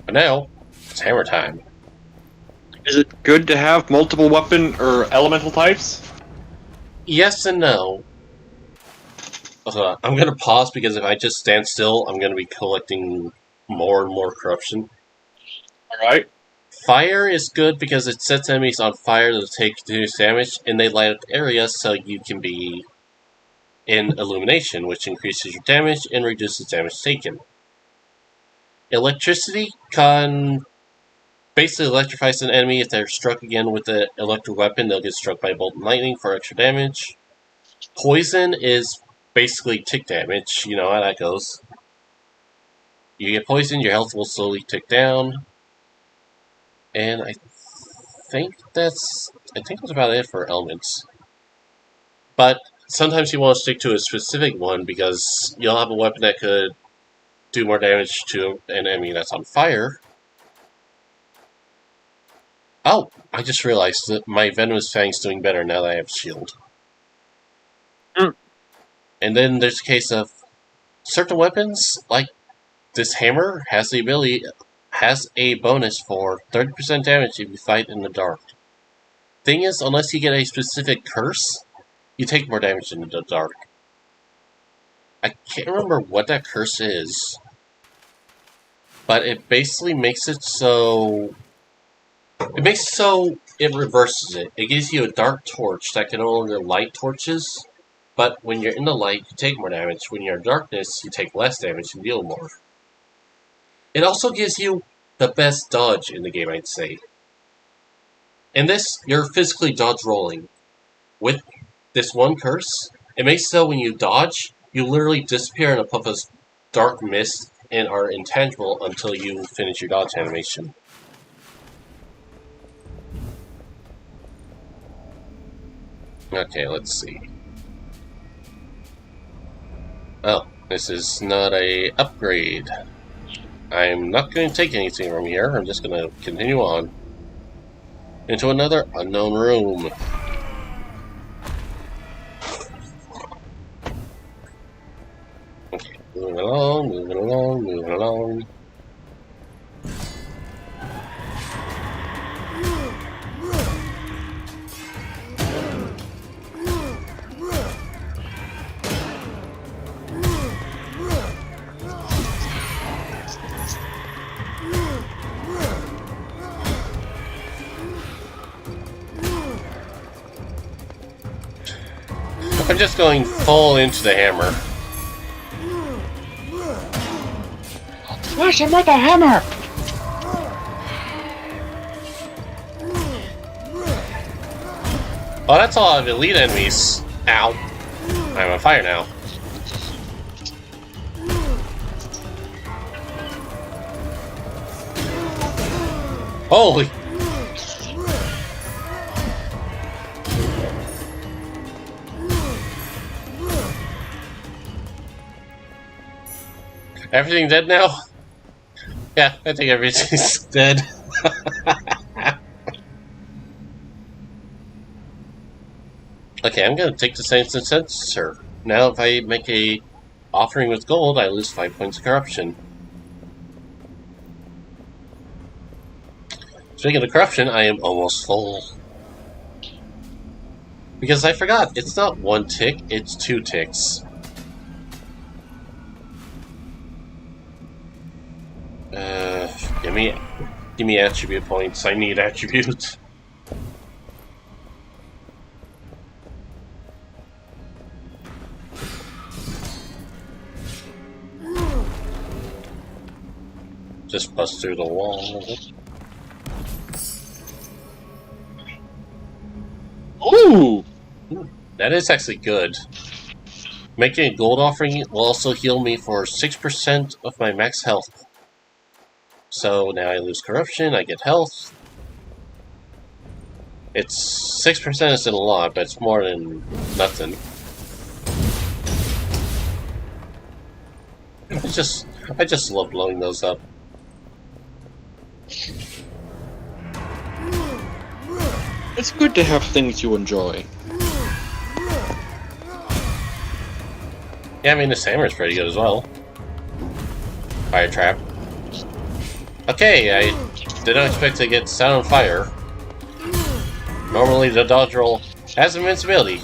But now, it's hammer time. Is it good to have multiple weapon or elemental types? Yes and no. I'm gonna pause because if I just stand still, I'm gonna be collecting more and more corruption. Alright. Fire is good because it sets enemies on fire that take continuous damage, and they light up the area so you can be in illumination, which increases your damage and reduces damage taken. Electricity can basically electrifies an enemy. If they're struck again with the electric weapon, they'll get struck by bolt and lightning for extra damage. Poison is basically tick damage, you know how that goes. You get poisoned, your health will slowly tick down. And I think that's about it for elements. But sometimes you want to stick to a specific one because you'll have a weapon that could do more damage to an enemy that's on fire. Oh, I just realized that my Venomous Fang's doing better now that I have shield. And then there's a case of certain weapons, like this hammer, has a bonus for 30% damage if you fight in the dark. Thing is, unless you get a specific curse, you take more damage in the dark. I can't remember what that curse is, but it basically makes it so... it reverses it. It gives you a dark torch that can no longer light torches, but when you're in the light, you take more damage. When you're in darkness, you take less damage and deal more. It also gives you the best dodge in the game, I'd say. In this, you're physically dodge rolling. With this one curse, it makes it so when you dodge, you literally disappear in a puff of dark mist and are intangible until you finish your dodge animation. Okay, let's see. Oh, this is not a upgrade. I'm not going to take anything from here. I'm just going to continue on into another unknown room. Okay, moving along, moving along, moving along. I'm just going full into the hammer. Smash him with a hammer! Oh, that's a lot of elite enemies. Ow. I'm on fire now. Holy! Everything dead now? Yeah, I think everything's dead. Okay, I'm gonna take the Saints and Sensor. Now if I make a offering with gold, I lose 5 points of corruption. Speaking of corruption, I am almost full. Because I forgot, it's not 1 tick, it's 2 ticks. Give me attribute points. I need attributes. Just bust through the wall. Ooh! That is actually good. Making a gold offering will also heal me for 6% of my max health. So now I lose corruption, I get health. It's 6% isn't a lot, but it's more than nothing. I just love blowing those up. It's good to have things you enjoy. Yeah, I mean, this hammer is pretty good as well. Fire trap. Okay, I did not expect to get set on fire. Normally, the dodge roll has invincibility.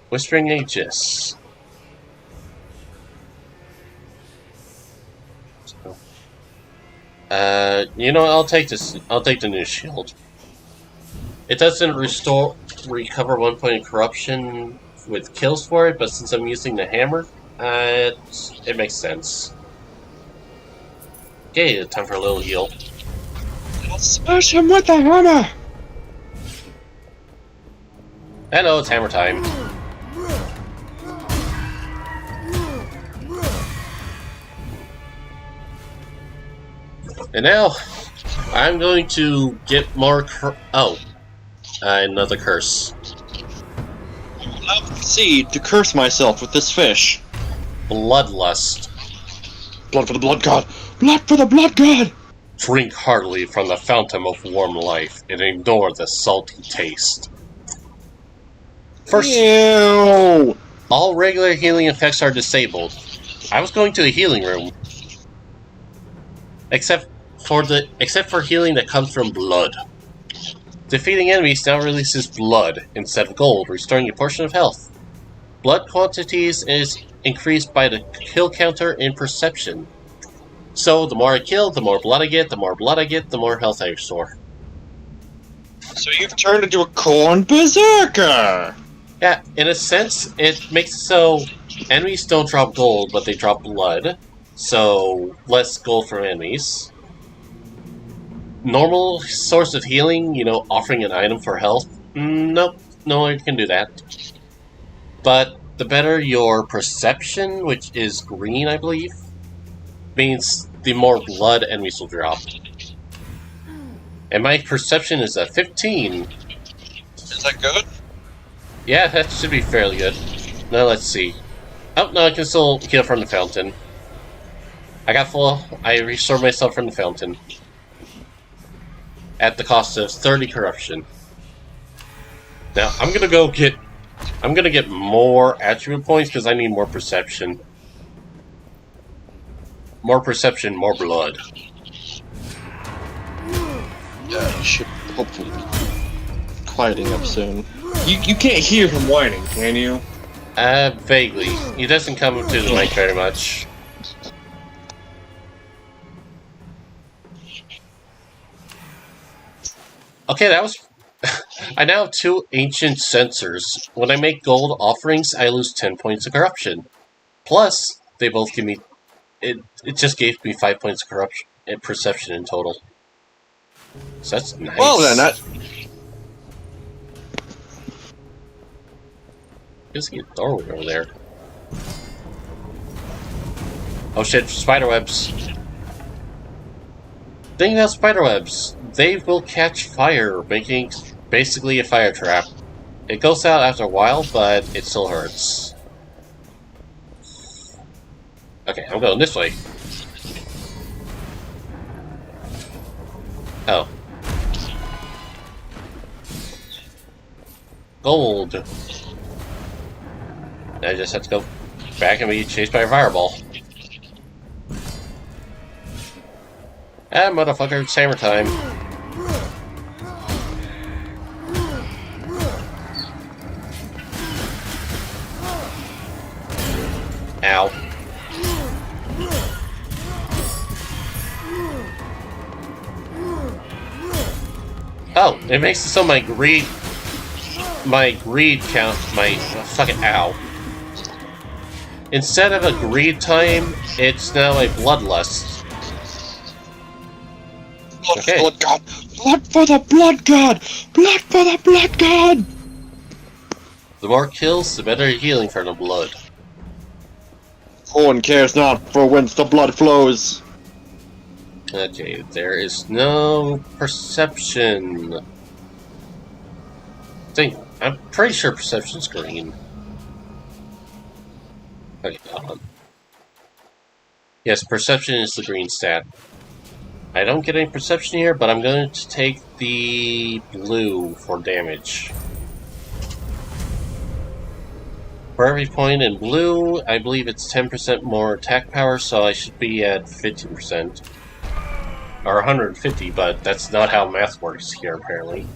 Whispering Aegis. You know what, I'll take this. I'll take the new shield. It doesn't recover 1 point of corruption with kills for it, but since I'm using the hammer, it makes sense. Okay, time for a little heal. Smash him with the hammer! Hello, it's hammer time. And now, I'm going to get more another curse. I'll proceed to curse myself with this fish. Bloodlust. Blood for the blood god! Blood for the blood god! Drink heartily from the fountain of warm life and ignore the salty taste. First, Ew! all regular healing effects are disabled. I was going to a healing room. Except for healing that comes from blood. Defeating enemies now releases blood instead of gold, restoring a portion of health. Blood quantities is increased by the kill counter in perception. So the more I kill, the more blood I get, the more blood I get, the more health I restore. So you've turned into a corn berserker! Yeah, in a sense, it makes it so enemies don't drop gold, but they drop blood. So, less gold from enemies. Normal source of healing, you know, offering an item for health. Nope, no one can do that. But the better your perception, which is green, I believe, means the more blood enemies will drop. And my perception is at 15. Is that good? Yeah, that should be fairly good. Now let's see. Oh, no, I can still heal from the fountain. I restored myself from the fountain. At the cost of 30 corruption. Now, I'm gonna get more attribute points because I need more perception. More perception, more blood. Yeah, he should hopefully be quieting up soon. You can't hear him whining, can you? Vaguely. He doesn't come to the mic very much. Okay, that was... I now have 2 ancient sensors. When I make gold offerings, I lose 10 points of corruption. Plus, they both give me... It just gave me 5 points of corruption and perception in total. So that's nice. Well then, that... There's a doorway over there. Oh shit, spiderwebs. Thing about spiderwebs, they will catch fire, making basically a fire trap. It goes out after a while, but it still hurts. Okay, I'm going this way. Oh. Gold. I just have to go back and be chased by a fireball. Ah, motherfucker, it's hammer time. Ow. Oh, it makes it so my greed count, fucking ow. Instead of a greed time, it's now a bloodlust. Blood Okay. for the blood god! Blood for the blood god! Blood for the blood god! The more kills, the better healing for the blood. One cares not for whence the blood flows. Okay, there is no perception. I'm pretty sure perception's green. Okay, yes, perception is the green stat. I don't get any perception here, but I'm going to take the blue for damage. For every point in blue, I believe it's 10% more attack power, so I should be at 15%. Or 150, but that's not how math works here, apparently.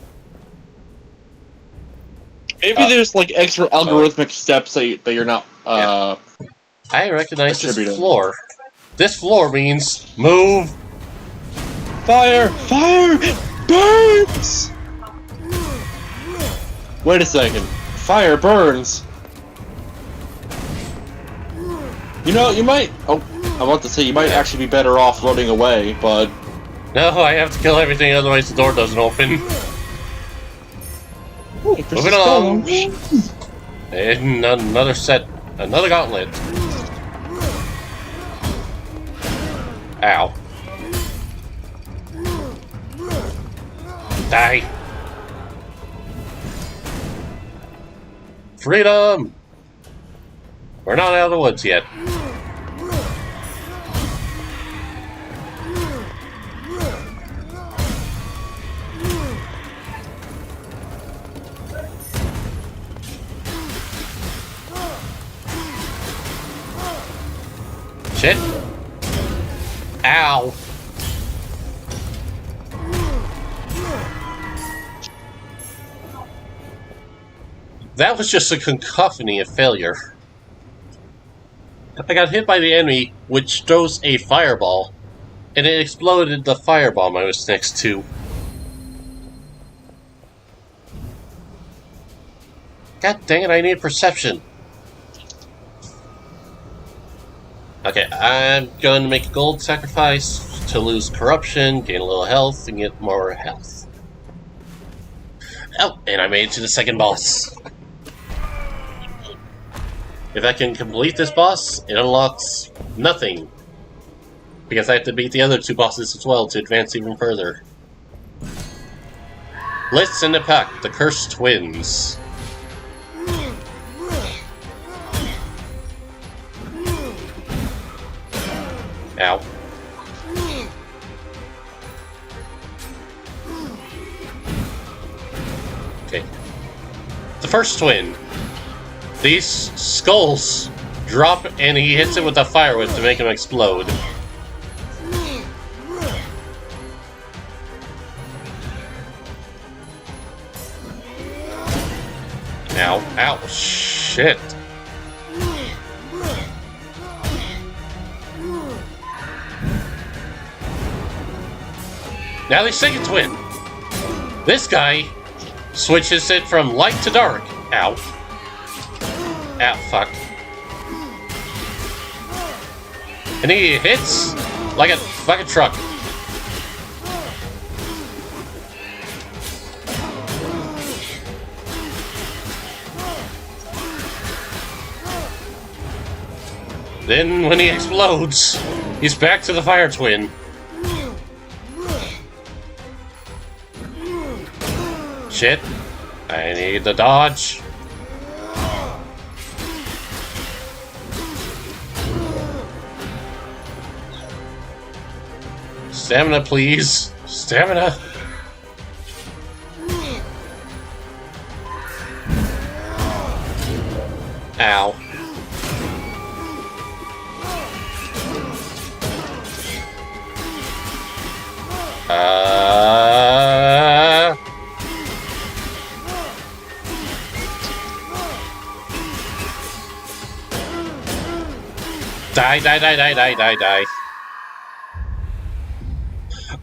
Maybe there's like extra algorithmic steps that you're not I recognize this attributing. floor. This floor means move! Fire! Fire! Burns! Wait a second. Fire burns. You know, you might... Oh, I want to say you might actually be better off running away, but... No, I have to kill everything, otherwise the door doesn't open. Moving along. And another set. Another gauntlet. Ow. Die. Freedom! We're not out of the woods yet. Shit. Ow. That was just a cacophony of failure. I got hit by the enemy, which throws a fireball, and it exploded the firebomb I was next to. God dang it, I need perception. Okay, I'm going to make a gold sacrifice to lose corruption, gain a little health, and get more health. Oh, and I made it to the second boss. If I can complete this boss, it unlocks nothing. Because I have to beat the other two bosses as well to advance even further. Blitz and the Pack, the Cursed Twins. Ow. Okay. The first twin. These skulls drop and he hits it with a fire whip to make him explode. Ow. Ow. Shit. Now the second twin. This guy switches it from light to dark. Ow. Ow, fuck. And he hits like a fucking truck. Then when he explodes, he's back to the fire twin. Shit. I need the dodge. Stamina, please. Stamina. Ow. Die, die, die, die, die, die, die.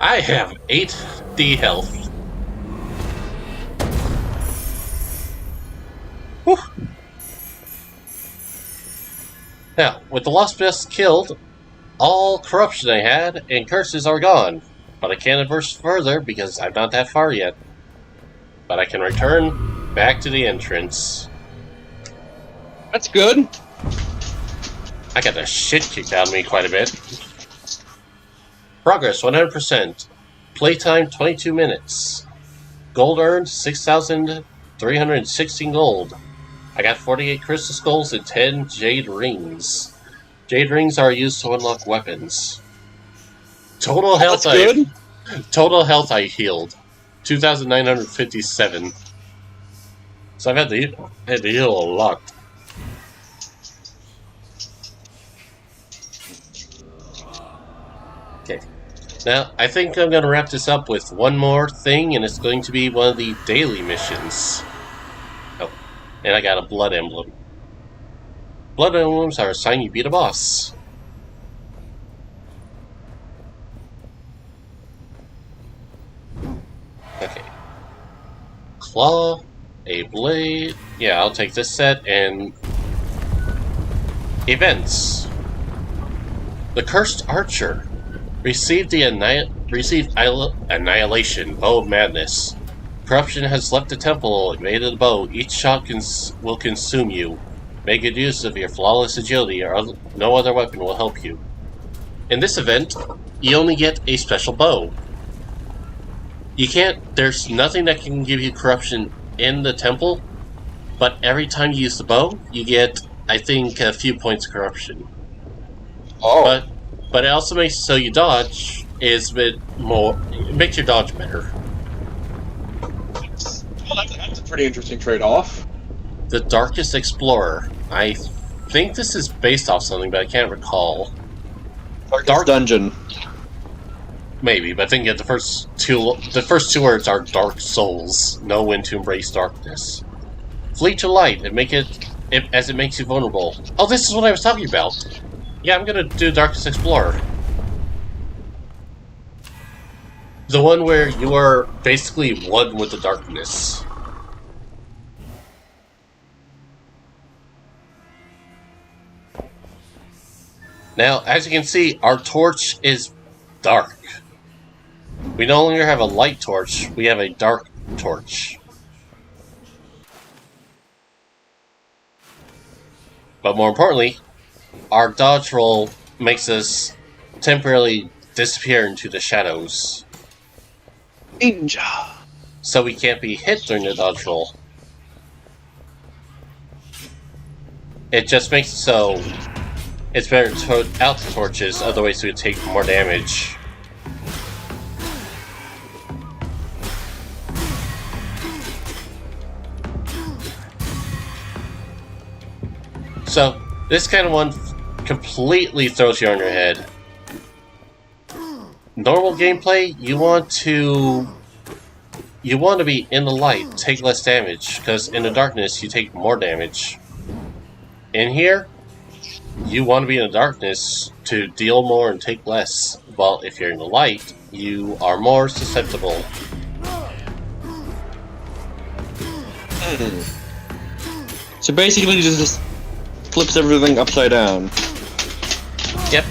I have 8D health. Whew. Now, with the Lost Best killed, all corruption I had and curses are gone. But I can't advance further because I'm not that far yet. But I can return back to the entrance. That's good. I got the shit kicked out of me quite a bit. Progress 100%. Playtime 22 minutes. Gold earned 6,316 gold. I got 48 crystal skulls and 10 jade rings. Jade rings are used to unlock weapons. Total health I healed 2,957. So I've had to heal a lot. Okay. Now, I think I'm going to wrap this up with one more thing, and it's going to be one of the daily missions. Oh, and I got a blood emblem. Blood emblems are a sign you beat a boss. Okay. Claw, a blade. Yeah, I'll take this set, and events. The Cursed Archer. Received Annihilation, Bow of Madness. Corruption has left the temple, invaded the bow. Each shot will consume you. Make good use of your flawless agility, or no other weapon will help you. In this event, you only get a special bow. There's nothing that can give you corruption in the temple, but every time you use the bow, you get, I think, a few points of corruption. Oh. But it also makes so you dodge is a bit more. It makes your dodge better. Well, that's a pretty interesting trade-off. The Darkest Explorer. I think this is based off something, but I can't recall. Dark Dungeon. Maybe, but I think the first two words are Dark Souls. Know when to embrace darkness. Flee to light and as it makes you vulnerable. Oh, this is what I was talking about. Yeah, I'm gonna do Darkest Explorer. The one where you are basically one with the darkness. Now, as you can see, our torch is dark. We no longer have a light torch, we have a dark torch. But more importantly, our dodge roll makes us temporarily disappear into the shadows. Ninja. So we can't be hit during the dodge roll. It just makes it so it's better to put out the torches, otherwise we would take more damage. So, this kind of one completely throws you on your head. Normal gameplay, you want to be in the light, take less damage, because in the darkness you take more damage. In here, you want to be in the darkness to deal more and take less. While if you're in the light, you are more susceptible. So basically, just flips everything upside down. Yep.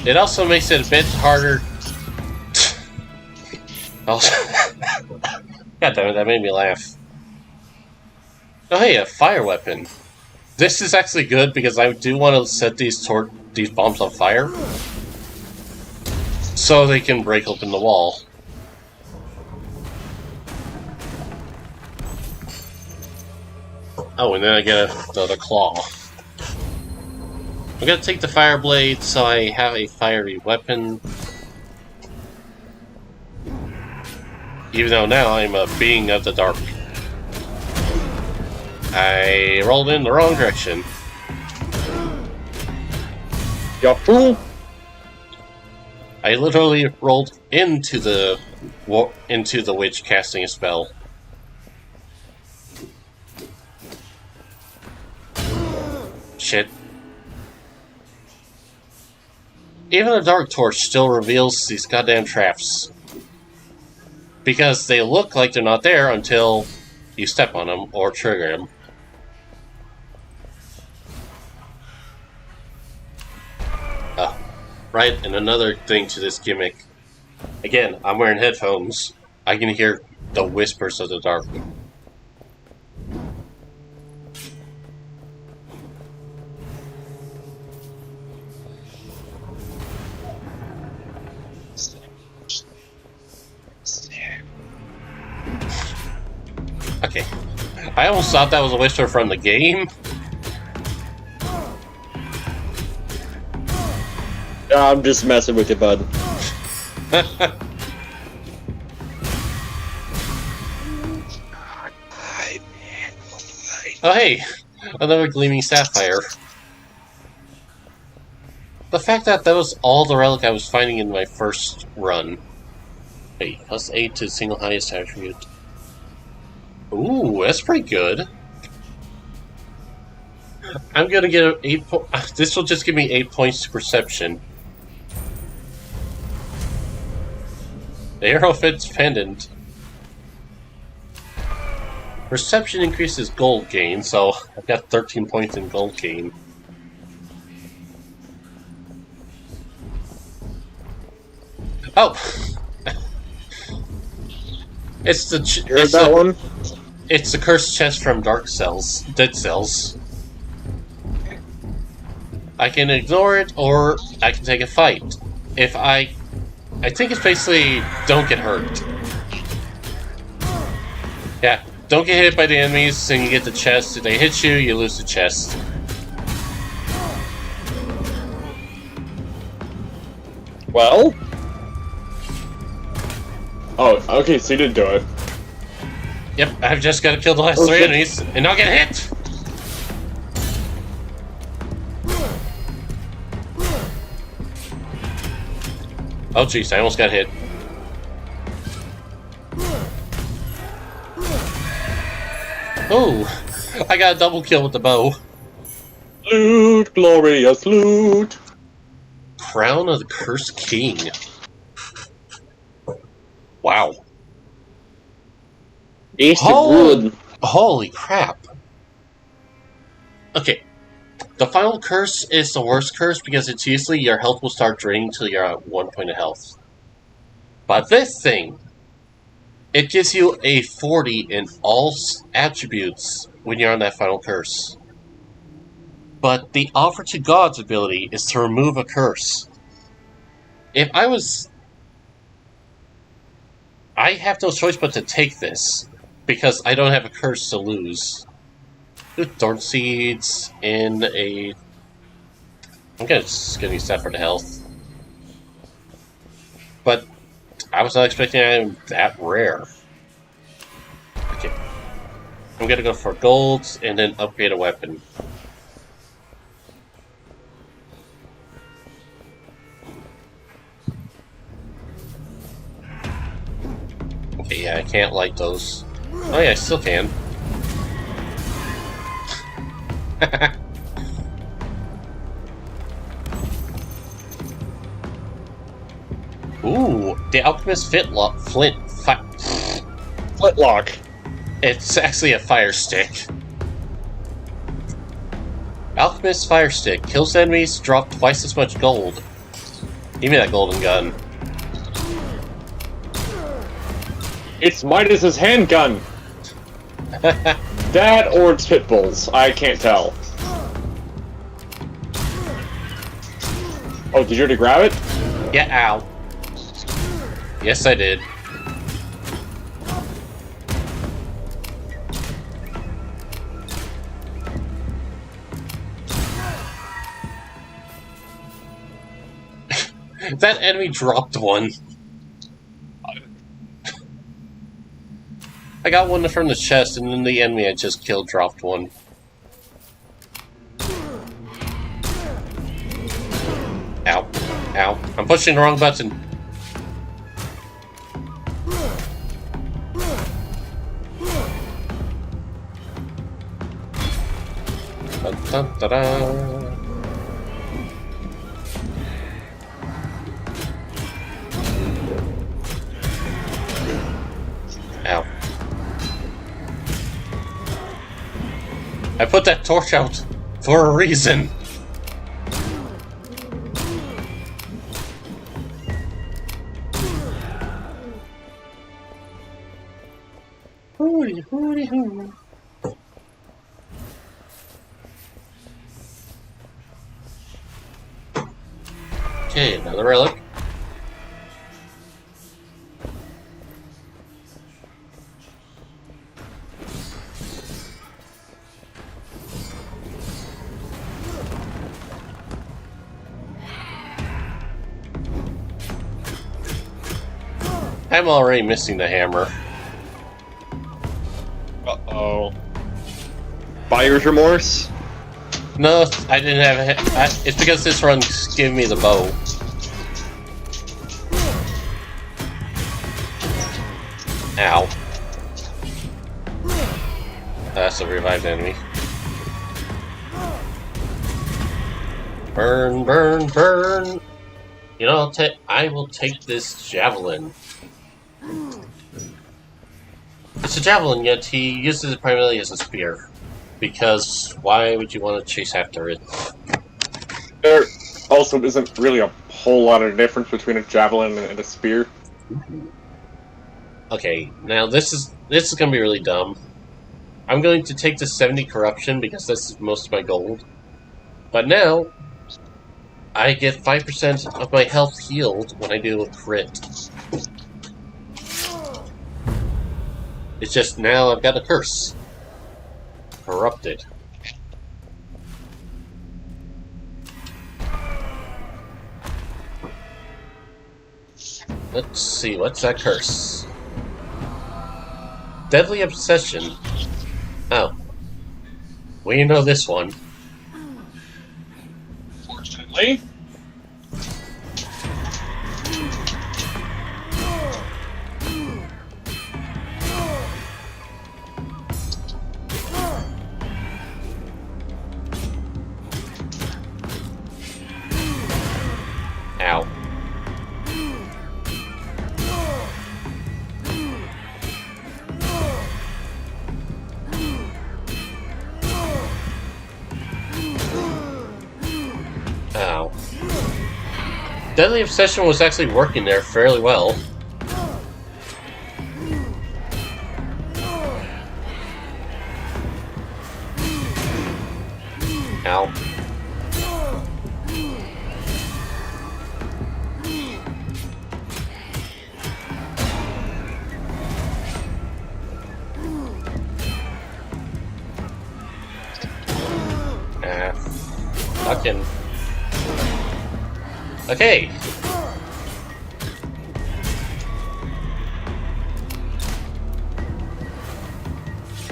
It also makes it a bit harder. God damn it, that made me laugh. Oh hey, a fire weapon. This is actually good because I do want to set these bombs on fire so they can break open the wall. Oh, and then I get the claw. I'm gonna take the fire blade so I have a fiery weapon. Even though now I'm a being of the dark. I rolled in the wrong direction. You fool! I literally rolled into the witch casting a spell. Shit. Even a dark torch still reveals these goddamn traps. Because they look like they're not there until you step on them or trigger them. Right, and another thing to this gimmick. Again, I'm wearing headphones. I can hear the whispers of the dark. Okay. I almost thought that was a whisper from the game. I'm just messing with you, bud. Oh hey, another gleaming sapphire. The fact that was all the relic I was finding in my first run. Wait, +8 to single highest attribute. Ooh, that's pretty good. I'm gonna get 8 points. This will just give me 8 points to perception. The arrow fits pendant. Perception increases gold gain, so I've got 13 points in gold gain. Oh! It's the one? It's the cursed chest from Dead Cells. I can ignore it, or I can take a fight. If I think it's basically don't get hurt. Yeah, don't get hit by the enemies, and you get the chest. If they hit you, you lose the chest. Well? Oh, okay, so you didn't do it. Yep, I've just got to kill the last 3 enemies, and not get hit! Oh jeez, I almost got hit. Oh, I got a double kill with the bow. Loot, glorious loot. Crown of the Cursed King. Wow. Tasty Holy, wood. holy crap. Okay. The final curse is the worst curse because it's usually your health will start draining until you're at 1 point of health. But this thing, it gives you a 40 in all attributes when you're on that final curse. But the Offer to Gods ability is to remove a curse. If I was... I have no choice but to take this, because I don't have a curse to lose. Thorn seeds in a... I'm just gonna use that for the health. But I was not expecting I'm that rare. Okay. I'm gonna go for golds and then upgrade a weapon. Okay, yeah, I can't light those. Oh yeah, I still can. Ooh, the Alchemist Flintlock. It's actually a fire stick. Alchemist Fire Stick. Kills enemies, drop twice as much gold. Give me that golden gun. It's Midas's handgun. That or it's pit bulls. I can't tell. Oh, did you already grab it? Yeah, ow. Yes, I did. That enemy dropped one. I got one from the chest, and then the enemy I just killed dropped one. Ow. Ow. I'm pushing the wrong button. Dun, dun, dun, dun. Ow. I put that torch out for a reason. Okay, another relic. I'm already missing the hammer. Uh-oh. Buyer's remorse? No, I didn't have it's because this run's giving me the bow. Ow. That's a revived enemy. Burn, burn, burn! You know, I will take this javelin. It's a javelin, yet he uses it primarily as a spear. Because why would you want to chase after it? There also isn't really a whole lot of difference between a javelin and a spear. Okay, now this is gonna be really dumb. I'm going to take the 70 corruption because this is most of my gold. But now I get 5% of my health healed when I do a crit. It's just now I've got a curse. Corrupted. Let's see, what's that curse? Deadly Obsession. Oh. We know this one. Fortunately. Ow. Ow. Deadly Obsession was actually working there fairly well. Ow. Fucking. Okay.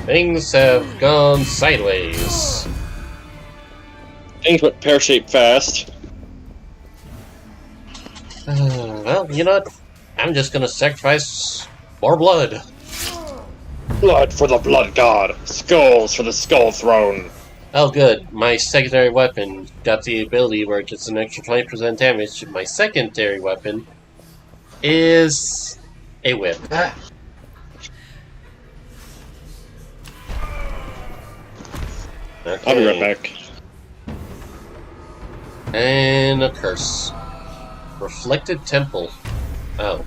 Things have gone sideways. Things went pear-shaped fast. Well, you know what? I'm just gonna sacrifice more blood. Blood for the blood god. Skulls for the skull throne. Oh good, my secondary weapon got the ability where it gets an extra 20% damage. My secondary weapon is a whip. Okay. I'll be right back. And a curse. Reflected Temple. Oh.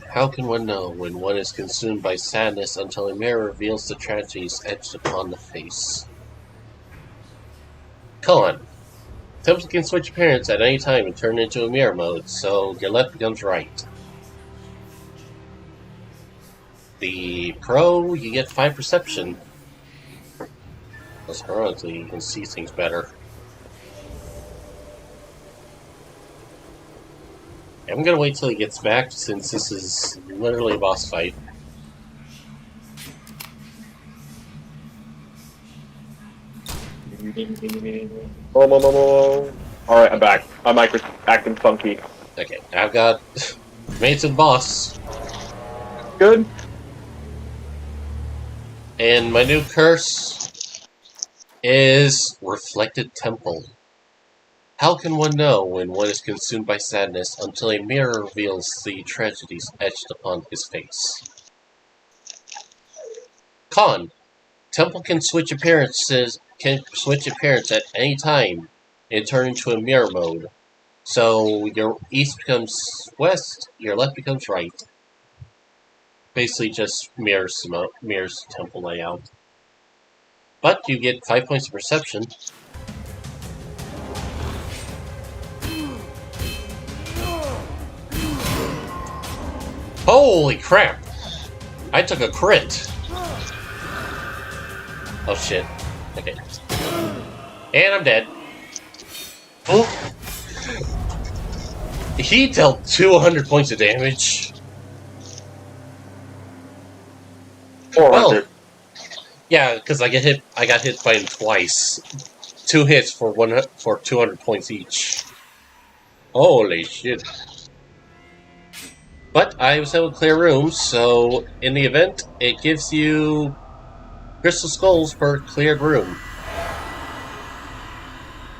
How can one know when one is consumed by sadness until a mirror reveals the tragedies etched upon the face? Colon. Temple can switch appearance at any time and turn into a mirror mode, so your left becomes right. The Pro, you get 5 perception. Plus heroically, you can see things better. I'm gonna wait till he gets back, since this is literally a boss fight. Alright, I'm back. I'm acting funky. Okay, I've got made to the boss. Good? And my new curse is Reflected Temple. How can one know when one is consumed by sadness until a mirror reveals the tragedies etched upon his face? Con. Temple can switch appearances at any time and turn into a mirror mode. So your east becomes west, your left becomes right. Basically just mirrors temple layout. But you get 5 points of perception. Holy crap! I took a crit! Oh shit. Okay. And I'm dead. Oh. He dealt 200 points of damage. 400. Well, yeah, because I got hit by him twice. 2 hits for 200 points each. Holy shit. But I was able to clear rooms, so in the event, it gives you crystal skulls per cleared room.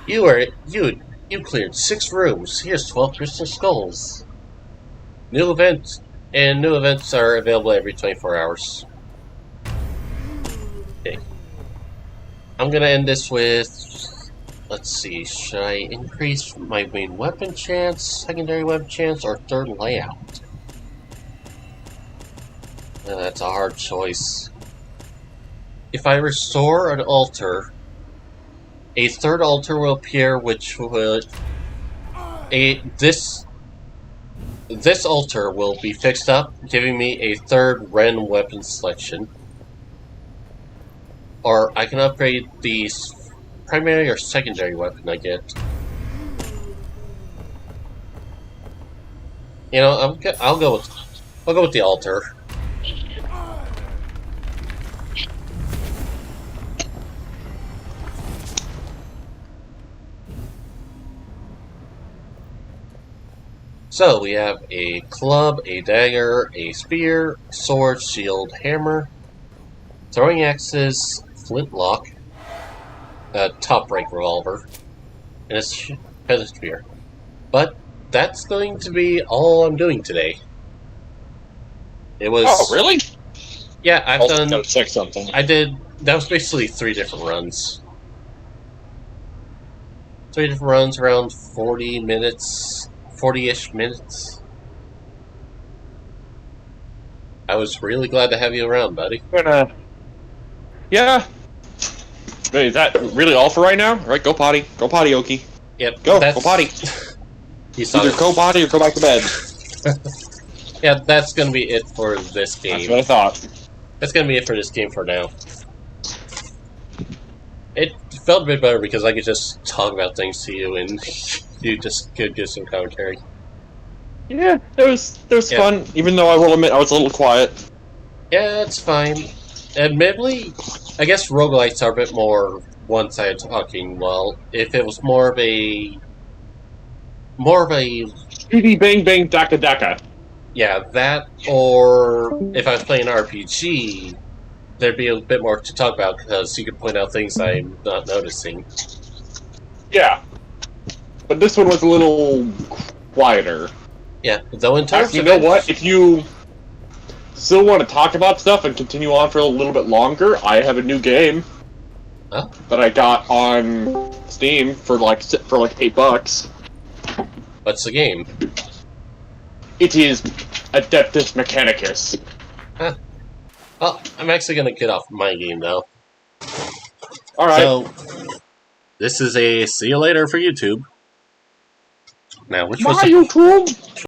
You cleared 6 rooms. Here's 12 crystal skulls. New events are available every 24 hours. Okay. I'm gonna end this with, let's see, should I increase my main weapon chance, secondary weapon chance, or third layout? That's a hard choice. If I restore an altar, a third altar will appear, which would this altar will be fixed up, giving me a third random weapon selection. Or I can upgrade the primary or secondary weapon I get. You know, I'll go with the altar. So we have a club, a dagger, a spear, sword, shield, hammer, throwing axes, flintlock, a top rank revolver, and a feather spear. But that's going to be all I'm doing today. It was. Oh, really? Yeah, I've done. Gotta check something. That was basically 3 different runs. 3 different runs, around 40 minutes. 40-ish minutes. I was really glad to have you around, buddy. Yeah. Wait, is that really all for right now? All right, go potty. Go potty, Oki. Yep. Go potty. Either go potty or go back to bed. Yeah, that's gonna be it for this game. That's what I thought. That's gonna be it for this game for now. It felt a bit better because I could just talk about things to you and you just could give some commentary. Yeah, it was fun, even though I will admit I was a little quiet. Yeah, it's fine. Admittedly, I guess roguelites are a bit more one-sided talking. Well, if it was more of a Speedy bang bang daka daka. yeah, that, or if I was playing an RPG, there'd be a bit more to talk about because you could point out things I'm not noticing. Yeah. But this one was a little quieter. Yeah, though in terms Actually, of you know what? If you still want to talk about stuff and continue on for a little bit longer, I have a new game that I got on Steam for like $8. What's the game? It is Adeptus Mechanicus. Huh. Well, I'm actually going to get off my game now. Alright. So, this is a see you later for YouTube. Now, which was YouTube?